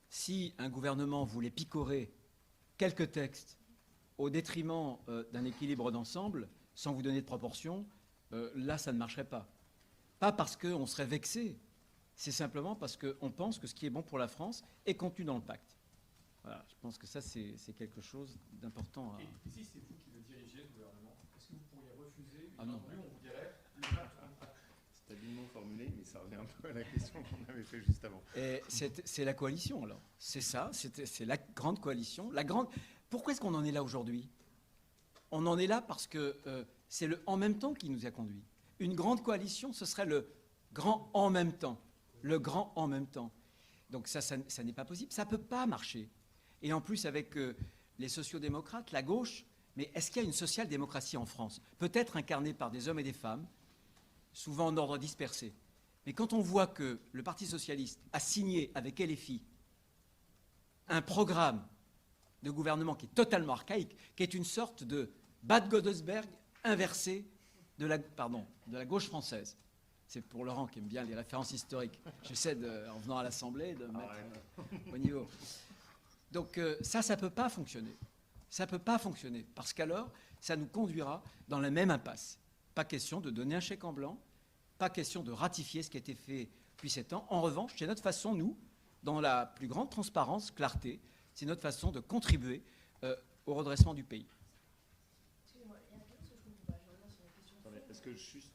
si un gouvernement voulait picorer quelques textes au détriment d'un équilibre d'ensemble, sans vous donner de proportion, là, ça ne marcherait pas. Pas parce qu'on serait vexé, c'est simplement parce qu'on pense que ce qui est bon pour la France est contenu dans le pacte. Voilà, je pense que ça, c'est quelque chose d'important. Et si c'est vous qui le dirigez, le gouvernement, est-ce que vous pourriez refuser Ah non. on vous dirait le pacte C'est habilement formulé, mais ça revient un peu à la question qu'on avait fait juste avant. Et c'est la coalition, alors. C'est ça, c'est la grande coalition. Pourquoi est-ce qu'on en est là aujourd'hui? On en est là parce que c'est le « en même temps » qui nous a conduits. Une grande coalition, ce serait le grand « en même temps ». Le grand « en même temps ». Donc ça n'est pas possible. Ça ne peut pas marcher. Et en plus, avec les sociodémocrates, la gauche, mais est-ce qu'il y a une social-démocratie en France? Peut-être incarnée par des hommes et des femmes, souvent en ordre dispersé. Mais quand on voit que le Parti socialiste a signé avec LFI un programme de gouvernement qui est totalement archaïque, qui est une sorte de Bad Godesberg inversé de la gauche française. C'est pour Laurent qui aime bien les références historiques. J'essaie, en venant à l'Assemblée, de mettre au niveau. Donc ça ne peut pas fonctionner. Ça ne peut pas fonctionner, parce qu'alors, ça nous conduira dans la même impasse. Pas question de donner un chèque en blanc, pas question de ratifier ce qui a été fait depuis 7 ans. En revanche, c'est notre façon, nous, dans la plus grande transparence, clarté, c'est notre façon de contribuer au redressement du pays. Excusez-moi, il y a quelque chose que je comprends pas. Je reviens sur la question. Attendez, est-ce que juste,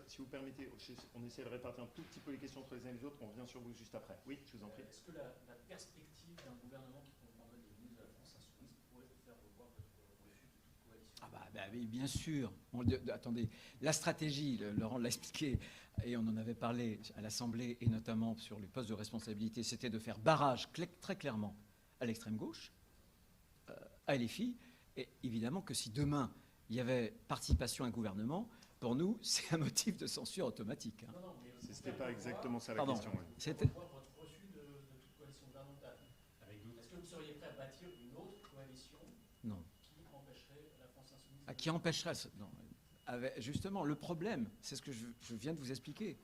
si vous permettez, on essaie de répartir un tout petit peu les questions entre les uns et les autres, on revient sur vous juste après. Oui, je vous en prie. Est-ce que la perspective d'un gouvernement qui comprendrait des ministres de la France insoumise pourrait vous faire revoir votre refus de toute coalition? Ah bah oui, bien sûr. Attendez, la stratégie, Laurent l'a expliqué, et on en avait parlé à l'Assemblée, et notamment sur les postes de responsabilité, c'était de faire barrage très clairement à l'extrême gauche, à LFI, et évidemment que si demain il y avait participation à un gouvernement, pour nous, c'est un motif de censure automatique. Hein. Non, mais Ce n'était pas exactement ça la Pardon. question. Oui. C'était- revoir votre refus de toute coalition gouvernementale. Est-ce que vous seriez prêt à bâtir une autre coalition Non. qui empêcherait la France insoumise Qui empêcherait non. Justement, le problème, c'est ce que je viens de vous expliquer,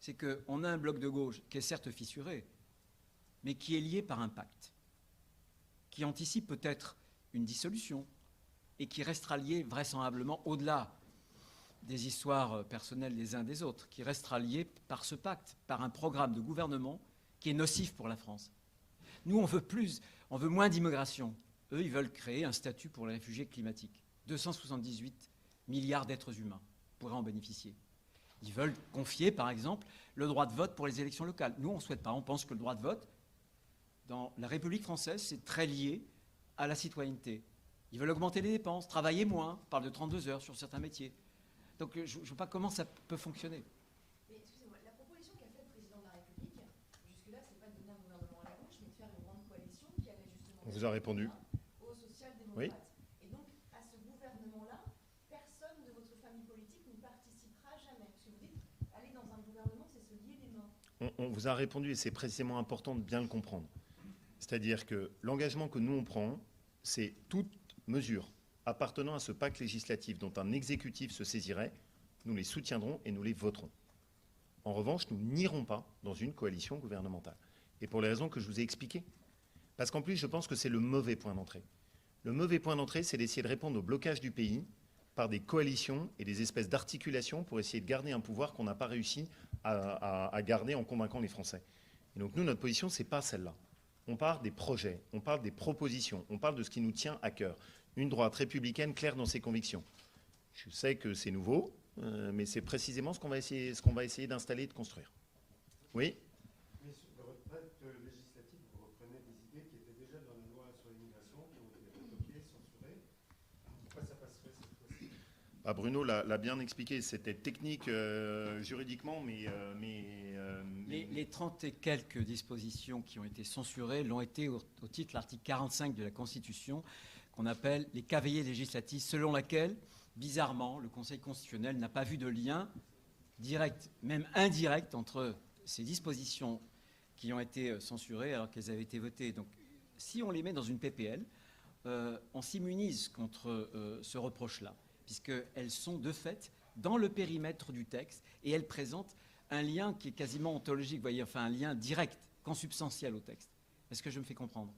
c'est qu'on a un bloc de gauche qui est certes fissuré, mais qui est lié par un pacte, qui anticipe peut-être une dissolution et qui restera lié vraisemblablement au-delà des histoires personnelles des uns des autres, qui restera lié par ce pacte, par un programme de gouvernement qui est nocif pour la France. Nous, on veut moins d'immigration. Eux, ils veulent créer un statut pour les réfugiés climatiques. 278 milliards d'êtres humains pourraient en bénéficier. Ils veulent confier, par exemple, le droit de vote pour les élections locales. Nous, on ne souhaite pas. On pense que le droit de vote, dans la République française, c'est très lié à la citoyenneté. Ils veulent augmenter les dépenses, travailler moins, on parle de 32 heures sur certains métiers. Donc je ne vois pas comment ça peut fonctionner. Mais excusez-moi, la proposition qu'a fait le président de la République, jusque-là, c'est pas de donner un gouvernement à la gauche, mais de faire une grande coalition qui allait justement On vous a répondu. aux social-démocrates. Oui. Et donc, à ce gouvernement-là, personne de votre famille politique n'y participera jamais. Parce que vous dites, aller dans un gouvernement, c'est se lier les mains. On vous a répondu et c'est précisément important de bien le comprendre. C'est-à-dire que l'engagement que nous on prend, c'est toute mesure appartenant à ce pacte législatif dont un exécutif se saisirait, nous les soutiendrons et nous les voterons. En revanche, nous n'irons pas dans une coalition gouvernementale. Et pour les raisons que je vous ai expliquées. Parce qu'en plus, je pense que c'est le mauvais point d'entrée. Le mauvais point d'entrée, c'est d'essayer de répondre au blocage du pays par des coalitions et des espèces d'articulations pour essayer de garder un pouvoir qu'on n'a pas réussi à garder en convainquant les Français. Et donc nous, notre position, ce n'est pas celle-là. On parle des projets, on parle des propositions, on parle de ce qui nous tient à cœur. Une droite républicaine claire dans ses convictions. Je sais que c'est nouveau, mais c'est précisément ce qu'on va essayer d'installer et de construire. Oui. Mais sur le retraite législative, vous reprenez des idées qui étaient déjà dans Bruno l'a bien expliqué, c'était technique juridiquement, mais Les 30 et quelques dispositions qui ont été censurées l'ont été au titre de l'article 45 de la Constitution, qu'on appelle les cavaliers législatifs, selon laquelle, bizarrement, le Conseil constitutionnel n'a pas vu de lien direct, même indirect, entre ces dispositions qui ont été censurées alors qu'elles avaient été votées. Donc, si on les met dans une PPL, on s'immunise contre ce reproche-là, puisqu'elles sont de fait dans le périmètre du texte et elles présentent un lien qui est quasiment ontologique, vous voyez, enfin un lien direct, consubstantiel au texte. Est-ce que je me fais comprendre?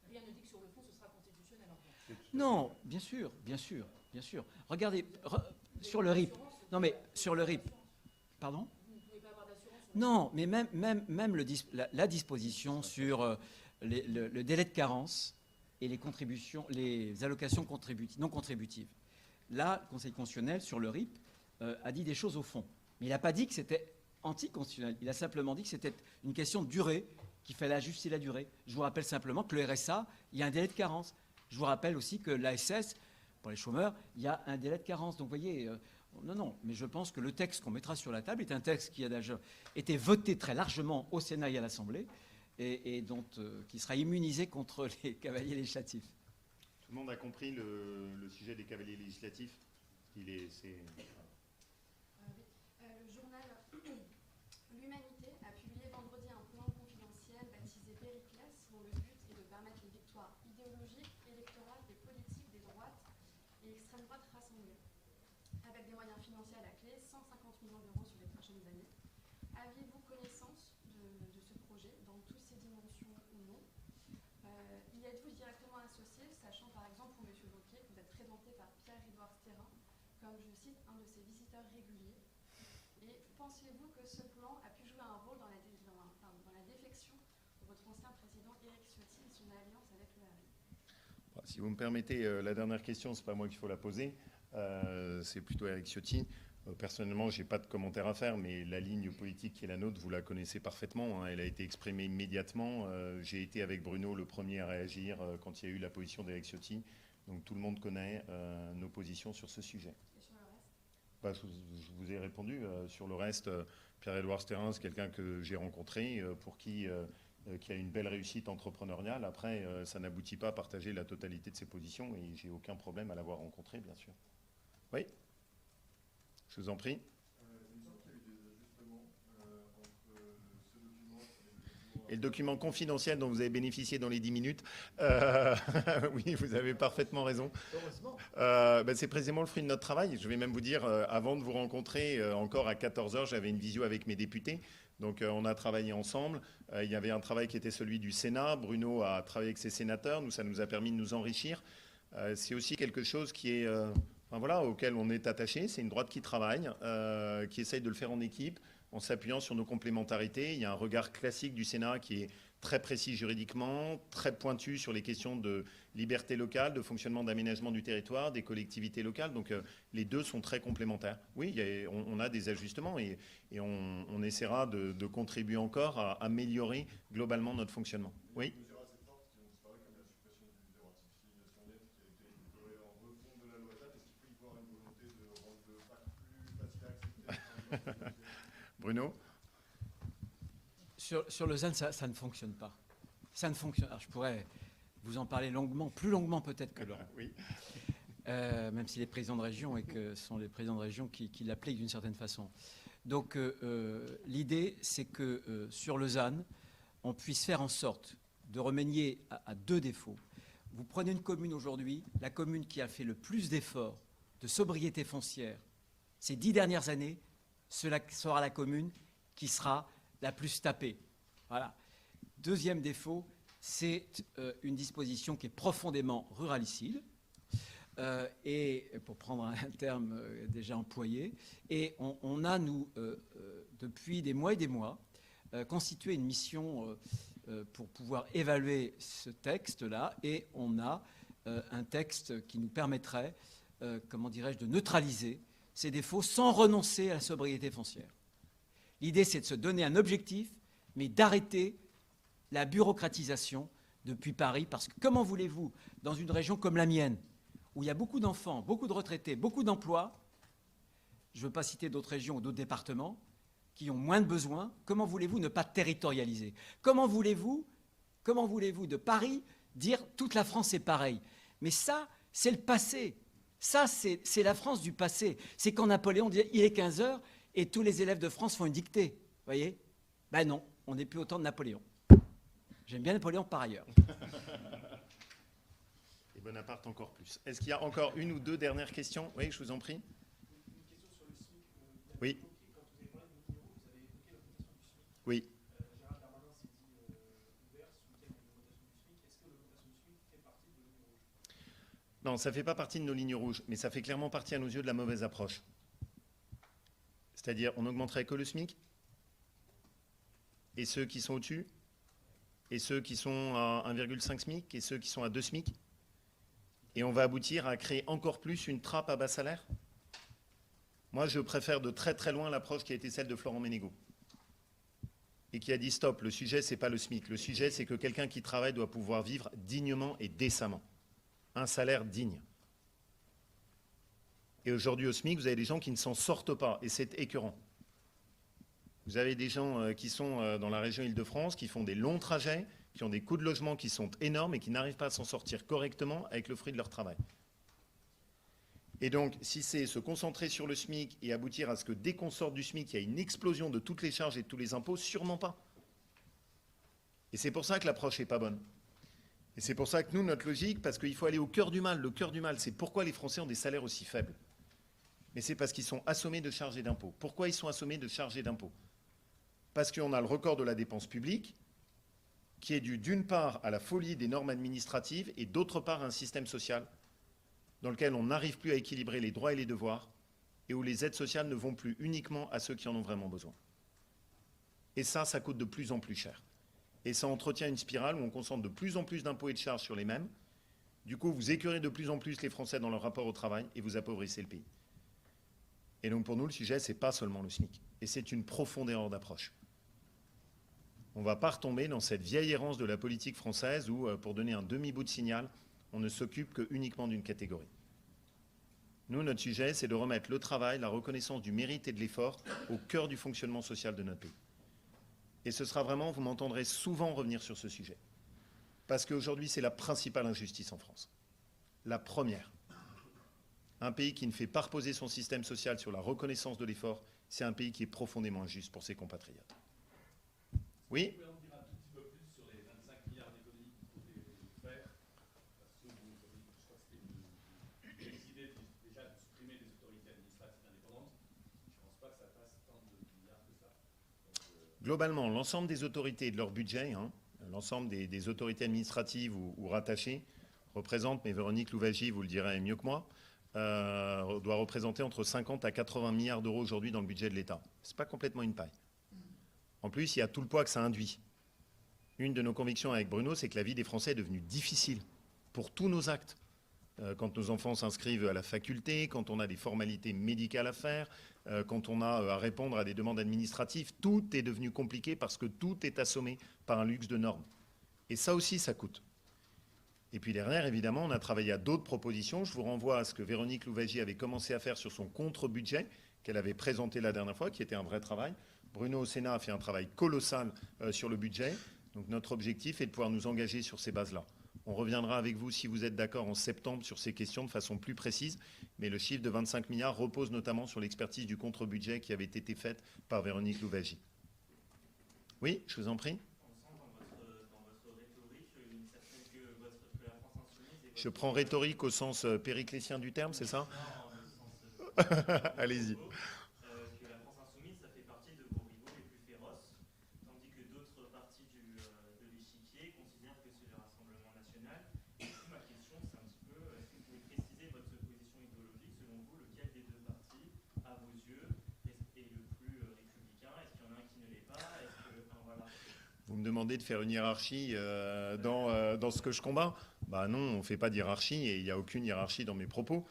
Rien ne dit que sur le fond, ce sera constitutionnel. Non, bien sûr, bien sûr, bien sûr. Regardez, sur le RIP. Non, mais sur le RIP. Pardon? Vous ne pouvez pas avoir d'assurance sur Non, mais même la disposition sur le délai de carence et les contributions, les allocations non contributives. Là, le Conseil constitutionnel, sur le RIP, a dit des choses au fond. Mais il n'a pas dit que c'était anticonstitutionnel. Il a simplement dit que c'était une question de durée, qu'il fallait ajuster la durée. Je vous rappelle simplement que le RSA, il y a un délai de carence. Je vous rappelle aussi que l'ASS, pour les chômeurs, il y a un délai de carence. Donc, vous voyez, non, mais je pense que le texte qu'on mettra sur la table est un texte qui a déjà été voté très largement au Sénat et à l'Assemblée et dont, qui sera immunisé contre les cavaliers législatifs. tout le monde a compris le sujet des cavaliers législatifs. Le journal L'Humanité a publié vendredi un plan confidentiel baptisé Périclès, dont le but est de permettre les victoires idéologiques, électorales et politiques des droites et extrême droites rassemblées. Avec des moyens financiers à la clé, 150 millions d'euros sur les prochaines années. Avez-vous connaissance de ce projet dans toutes ses dimensions ou non? Y êtes-vous directement associé, sachant par exemple pour M. Wauquiez que vous êtes présenté par Pierre-Édouard Stérin comme, je cite, un de ses visiteurs réguliers? Et pensez-vous que ce plan a pu jouer un rôle dans la défection de votre ancien président Éric Ciotti et son alliance avec le RN? Si vous me permettez, la dernière question, ce n'est pas moi qu'il faut la poser, c'est plutôt Éric Ciotti. Personnellement, je n'ai pas de commentaire à faire, mais la ligne politique qui est la nôtre, vous la connaissez parfaitement. Elle a été exprimée immédiatement. J'ai été avec Bruno le premier à réagir quand il y a eu la position d'Éric Ciotti. Donc tout le monde connaît nos positions sur ce sujet. Et sur le reste? Je vous ai répondu. Sur le reste, Pierre-Édouard Stérin, c'est quelqu'un que j'ai rencontré, pour qui a une belle réussite entrepreneuriale. Après, ça n'aboutit pas à partager la totalité de ses positions et j'ai aucun problème à l'avoir rencontré, bien sûr. Oui, je vous en prie. Il me semble qu'il y a eu des ajustements entre ce document Et le document confidentiel dont vous avez bénéficié dans les 10 minutes, oui, vous avez parfaitement raison. Heureusement. C'est précisément le fruit de notre travail. Je vais même vous dire, avant de vous rencontrer, encore à 14h, j'avais une visio avec mes députés. Donc on a travaillé ensemble. Il y avait un travail qui était celui du Sénat. Bruno a travaillé avec ses sénateurs. Nous, ça nous a permis de nous enrichir. C'est aussi quelque chose qui est, auquel on est attaché. C'est une droite qui travaille, qui essaye de le faire en équipe, en s'appuyant sur nos complémentarités. Il y a un regard classique du Sénat qui est très précis juridiquement, très pointu sur les questions de liberté locale, de fonctionnement d'aménagement du territoire, des collectivités locales. Donc les deux sont très complémentaires. Oui, on a des ajustements et on essaiera de contribuer encore à améliorer globalement notre fonctionnement. Oui. Bruno? Sur le ZAN, ça ne fonctionne pas. Ça ne fonctionne. Alors, je pourrais vous en parler longuement, plus longuement peut-être que Laurent. Oui. Même s'il est président de région et que ce sont les présidents de région qui l'appliquent d'une certaine façon. Donc l'idée, c'est que sur le ZAN, on puisse faire en sorte de remédier à deux défauts. Vous prenez une commune aujourd'hui, la commune qui a fait le plus d'efforts de sobriété foncière ces 10 dernières années, cela sera la commune qui sera la plus tapée. Voilà. Deuxième défaut, c'est une disposition qui est profondément ruralicide, et pour prendre un terme déjà employé. Et on a, nous, depuis des mois et des mois, constitué une mission pour pouvoir évaluer ce texte-là, et on a un texte qui nous permettrait, de neutraliser ces défauts sans renoncer à la sobriété foncière. L'idée, c'est de se donner un objectif, mais d'arrêter la bureaucratisation depuis Paris, parce que comment voulez-vous, dans une région comme la mienne, où il y a beaucoup d'enfants, beaucoup de retraités, beaucoup d'emplois, je ne veux pas citer d'autres régions ou d'autres départements, qui ont moins de besoins. Comment voulez-vous ne pas territorialiser? Comment voulez-vous de Paris dire toute la France est pareille? Mais ça, c'est le passé. Ça, c'est la France du passé. C'est quand Napoléon disait il est 15 heures et tous les élèves de France font une dictée. Vous voyez? Ben non, on n'est plus au temps de Napoléon. J'aime bien Napoléon par ailleurs. Et Bonaparte encore plus. Est-ce qu'il y a encore une ou deux dernières questions? Oui, je vous en prie. Une question sur le SMIC. Oui. Quand vous avez parlé de 1 000 euros, vous avez évoqué l'augmentation du SMIC. Oui. Gérald Darmanin s'est dit ouvert ce week-end à l'augmentation du SMIC. Est-ce que l'augmentation du SMIC fait partie de vos lignes rouges? Non, ça ne fait pas partie de nos lignes rouges, mais ça fait clairement partie à nos yeux de la mauvaise approche. C'est-à-dire, on n'augmenterait que le SMIC, et ceux qui sont au-dessus, et ceux qui sont à 1,5 SMIC, et ceux qui sont à 2 SMIC. Et on va aboutir à créer encore plus une trappe à bas salaire. Moi, je préfère de très très loin l'approche qui a été celle de Florent Menegaux. Et qui a dit stop, le sujet, ce n'est pas le SMIC. Le sujet, c'est que quelqu'un qui travaille doit pouvoir vivre dignement et décemment. Un salaire digne. Et aujourd'hui, au SMIC, vous avez des gens qui ne s'en sortent pas, et c'est écœurant. Vous avez des gens qui sont dans la région Île-de-France, qui font des longs trajets, qui ont des coûts de logement qui sont énormes et qui n'arrivent pas à s'en sortir correctement avec le fruit de leur travail. Et donc, si c'est se concentrer sur le SMIC et aboutir à ce que dès qu'on sort du SMIC, il y a une explosion de toutes les charges et de tous les impôts, sûrement pas. Et c'est pour ça que l'approche n'est pas bonne. Et c'est pour ça que nous, notre logique, parce qu'il faut aller au cœur du mal. Le cœur du mal, c'est pourquoi les Français ont des salaires aussi faibles. Mais c'est parce qu'ils sont assommés de charges et d'impôts. Pourquoi ils sont assommés de charges et d'impôts? Parce qu'on a le record de la dépense publique, qui est dû d'une part à la folie des normes administratives et d'autre part à un système social dans lequel on n'arrive plus à équilibrer les droits et les devoirs et où les aides sociales ne vont plus uniquement à ceux qui en ont vraiment besoin. Et ça coûte de plus en plus cher. Et ça entretient une spirale où on concentre de plus en plus d'impôts et de charges sur les mêmes. Du coup, vous écœurez de plus en plus les Français dans leur rapport au travail et vous appauvrissez le pays. Et donc pour nous, le sujet, ce n'est pas seulement le SMIC. Et c'est une profonde erreur d'approche. On ne va pas retomber dans cette vieille errance de la politique française où, pour donner un demi-bout de signal, on ne s'occupe que uniquement d'une catégorie. Nous, notre sujet, c'est de remettre le travail, la reconnaissance du mérite et de l'effort au cœur du fonctionnement social de notre pays. Et ce sera vraiment, vous m'entendrez souvent revenir sur ce sujet. Parce qu'aujourd'hui, c'est la principale injustice en France. La première. Un pays qui ne fait pas reposer son système social sur la reconnaissance de l'effort, c'est un pays qui est profondément injuste pour ses compatriotes. Oui ? Vous pouvez en dire un tout petit peu plus sur les 25 milliards d'économies qu'il faut faire? Parce que vous, je crois que c'était décidé déjà de supprimer les autorités administratives indépendantes. Je ne pense pas que ça fasse tant de milliards que ça. Donc, globalement, l'ensemble des autorités et de leur budget, l'ensemble des autorités administratives ou rattachées, représente, mais Véronique Louwagie vous le dirait mieux que moi, doit représenter entre 50 à 80 milliards d'euros aujourd'hui dans le budget de l'État. Ce n'est pas complètement une paille. En plus, il y a tout le poids que ça induit. Une de nos convictions avec Bruno, c'est que la vie des Français est devenue difficile pour tous nos actes. Quand nos enfants s'inscrivent à la faculté, quand on a des formalités médicales à faire, quand on a à répondre à des demandes administratives, tout est devenu compliqué parce que tout est assommé par un luxe de normes. Et ça aussi, ça coûte. Et puis derrière, évidemment, on a travaillé à d'autres propositions. Je vous renvoie à ce que Véronique Louwagie avait commencé à faire sur son contre-budget, qu'elle avait présenté la dernière fois, qui était un vrai travail. Bruno au Sénat a fait un travail colossal sur le budget. Donc notre objectif est de pouvoir nous engager sur ces bases-là. On reviendra avec vous, si vous êtes d'accord, en septembre sur ces questions de façon plus précise. Mais le chiffre de 25 milliards repose notamment sur l'expertise du contre-budget qui avait été faite par Véronique Louwagie. Oui, je vous en prie. Je prends rhétorique au sens périclétien du terme, c'est ça? Allez-y. Que la France insoumise, ça fait partie de vos rivaux les plus féroces, tandis que d'autres parties de l'échiquier considèrent que c'est le Rassemblement national. Et du coup, ma question, c'est un petit peu, est-ce que vous pouvez préciser votre position idéologique? Selon vous, lequel des deux partis, à vos yeux, est le plus républicain? Est-ce qu'il y en a un qui ne l'est pas? Voilà. Vous me demandez de faire une hiérarchie dans ce que je combats? Bah non, on ne fait pas d'hiérarchie et il n'y a aucune hiérarchie dans mes propos.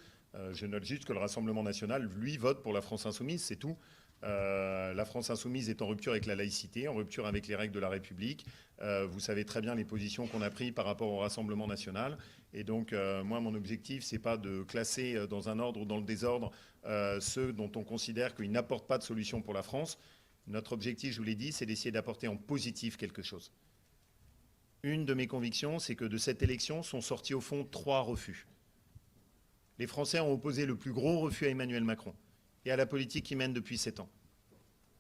Je note juste que le Rassemblement national, lui, vote pour la France insoumise, c'est tout. La France insoumise est en rupture avec la laïcité, en rupture avec les règles de la République. Vous savez très bien les positions qu'on a prises par rapport au Rassemblement national. Et donc, moi, mon objectif, c'est pas de classer dans un ordre ou dans le désordre ceux dont on considère qu'ils n'apportent pas de solution pour la France. Notre objectif, je vous l'ai dit, c'est d'essayer d'apporter en positif quelque chose. Une de mes convictions, c'est que de cette élection sont sortis au fond 3 refus. Les Français ont opposé le plus gros refus à Emmanuel Macron et à la politique qu'il mène depuis 7 ans.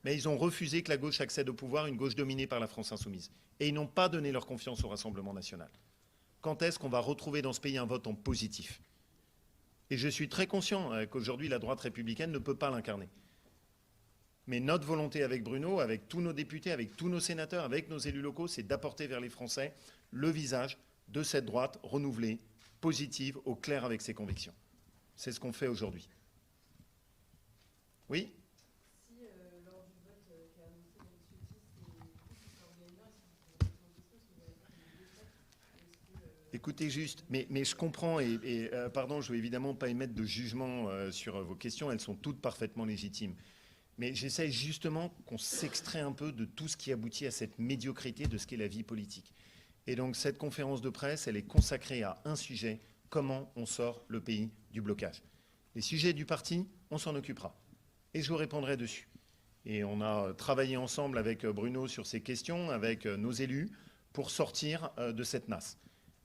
Mais ils ont refusé que la gauche accède au pouvoir, une gauche dominée par la France insoumise. Et ils n'ont pas donné leur confiance au Rassemblement national. Quand est-ce qu'on va retrouver dans ce pays un vote en positif? Et je suis très conscient qu'aujourd'hui, la droite républicaine ne peut pas l'incarner. Mais notre volonté avec Bruno, avec tous nos députés, avec tous nos sénateurs, avec nos élus locaux, c'est d'apporter vers les Français le visage de cette droite renouvelée, positive, au clair avec ses convictions. C'est ce qu'on fait aujourd'hui. Oui ? Si lors du vote qu'a annoncé Éric Ciotti, c'est sera gagnant, est-ce que vous avez besoin de questions? Est-ce que vous avez fait une défaite? Écoutez juste, mais je comprends et pardon, je ne veux évidemment pas émettre de jugement sur vos questions, elles sont toutes parfaitement légitimes. Mais j'essaie justement qu'on s'extrait un peu de tout ce qui aboutit à cette médiocrité de ce qu'est la vie politique. Et donc cette conférence de presse, elle est consacrée à un sujet, comment on sort le pays du blocage. Les sujets du parti, on s'en occupera. Et je vous répondrai dessus. Et on a travaillé ensemble avec Bruno sur ces questions, avec nos élus, pour sortir de cette nasse.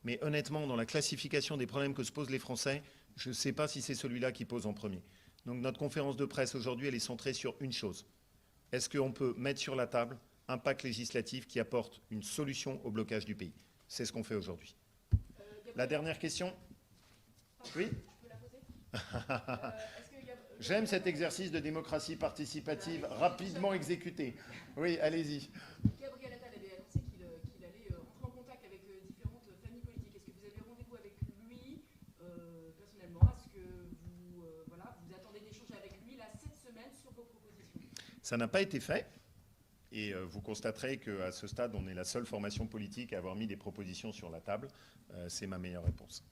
Mais honnêtement, dans la classification des problèmes que se posent les Français, je ne sais pas si c'est celui-là qui pose en premier. Donc notre conférence de presse aujourd'hui, elle est centrée sur une chose. Est-ce qu'on peut mettre sur la table un pacte législatif qui apporte une solution au blocage du pays? C'est ce qu'on fait aujourd'hui. La dernière question? Oui? Je peux la poser? J'aime cet exercice de démocratie participative rapidement exécuté. Oui, allez-y. Gabriel Attal avait annoncé qu'il allait entrer en contact avec différentes familles politiques. Est-ce que vous avez rendez-vous avec lui personnellement? Est-ce que vous attendez d'échanger avec lui là cette semaine sur vos propositions? Ça n'a pas été fait. Et vous constaterez qu'à ce stade, on est la seule formation politique à avoir mis des propositions sur la table. C'est ma meilleure réponse.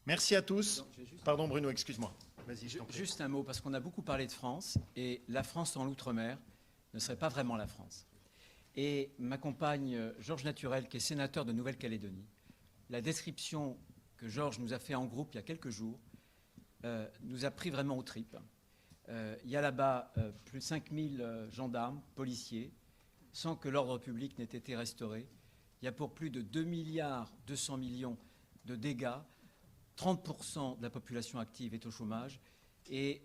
Merci à tous. Pardon Bruno, excuse-moi. Vas-y, je t'en prie. Juste un mot, parce qu'on a beaucoup parlé de France, et la France sans l'outre-mer ne serait pas vraiment la France. Et ma compagne Georges Naturel, qui est sénateur de Nouvelle-Calédonie, la description que Georges nous a fait en groupe il y a quelques jours nous a pris vraiment aux tripes. Il y a là-bas plus de 5000 gendarmes, policiers, sans que l'ordre public n'ait été restauré. Il y a pour plus de 2,2 milliards de dégâts. 30% de la population active est au chômage et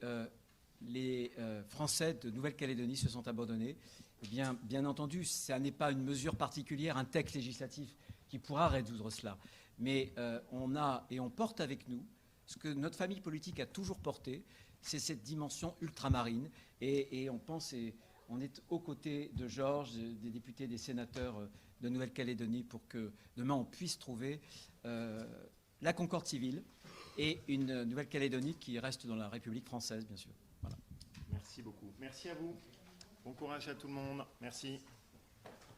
les Français de Nouvelle-Calédonie se sont abandonnés. Eh bien entendu, ça n'est pas une mesure particulière, un texte législatif qui pourra résoudre cela. Mais on porte avec nous ce que notre famille politique a toujours porté, c'est cette dimension ultramarine. Et on est aux côtés de Georges, des députés, des sénateurs de Nouvelle-Calédonie pour que demain on puisse trouver la concorde civile et une Nouvelle-Calédonie qui reste dans la République française, bien sûr. Voilà. Merci beaucoup. Merci à vous. Bon courage à tout le monde. Merci.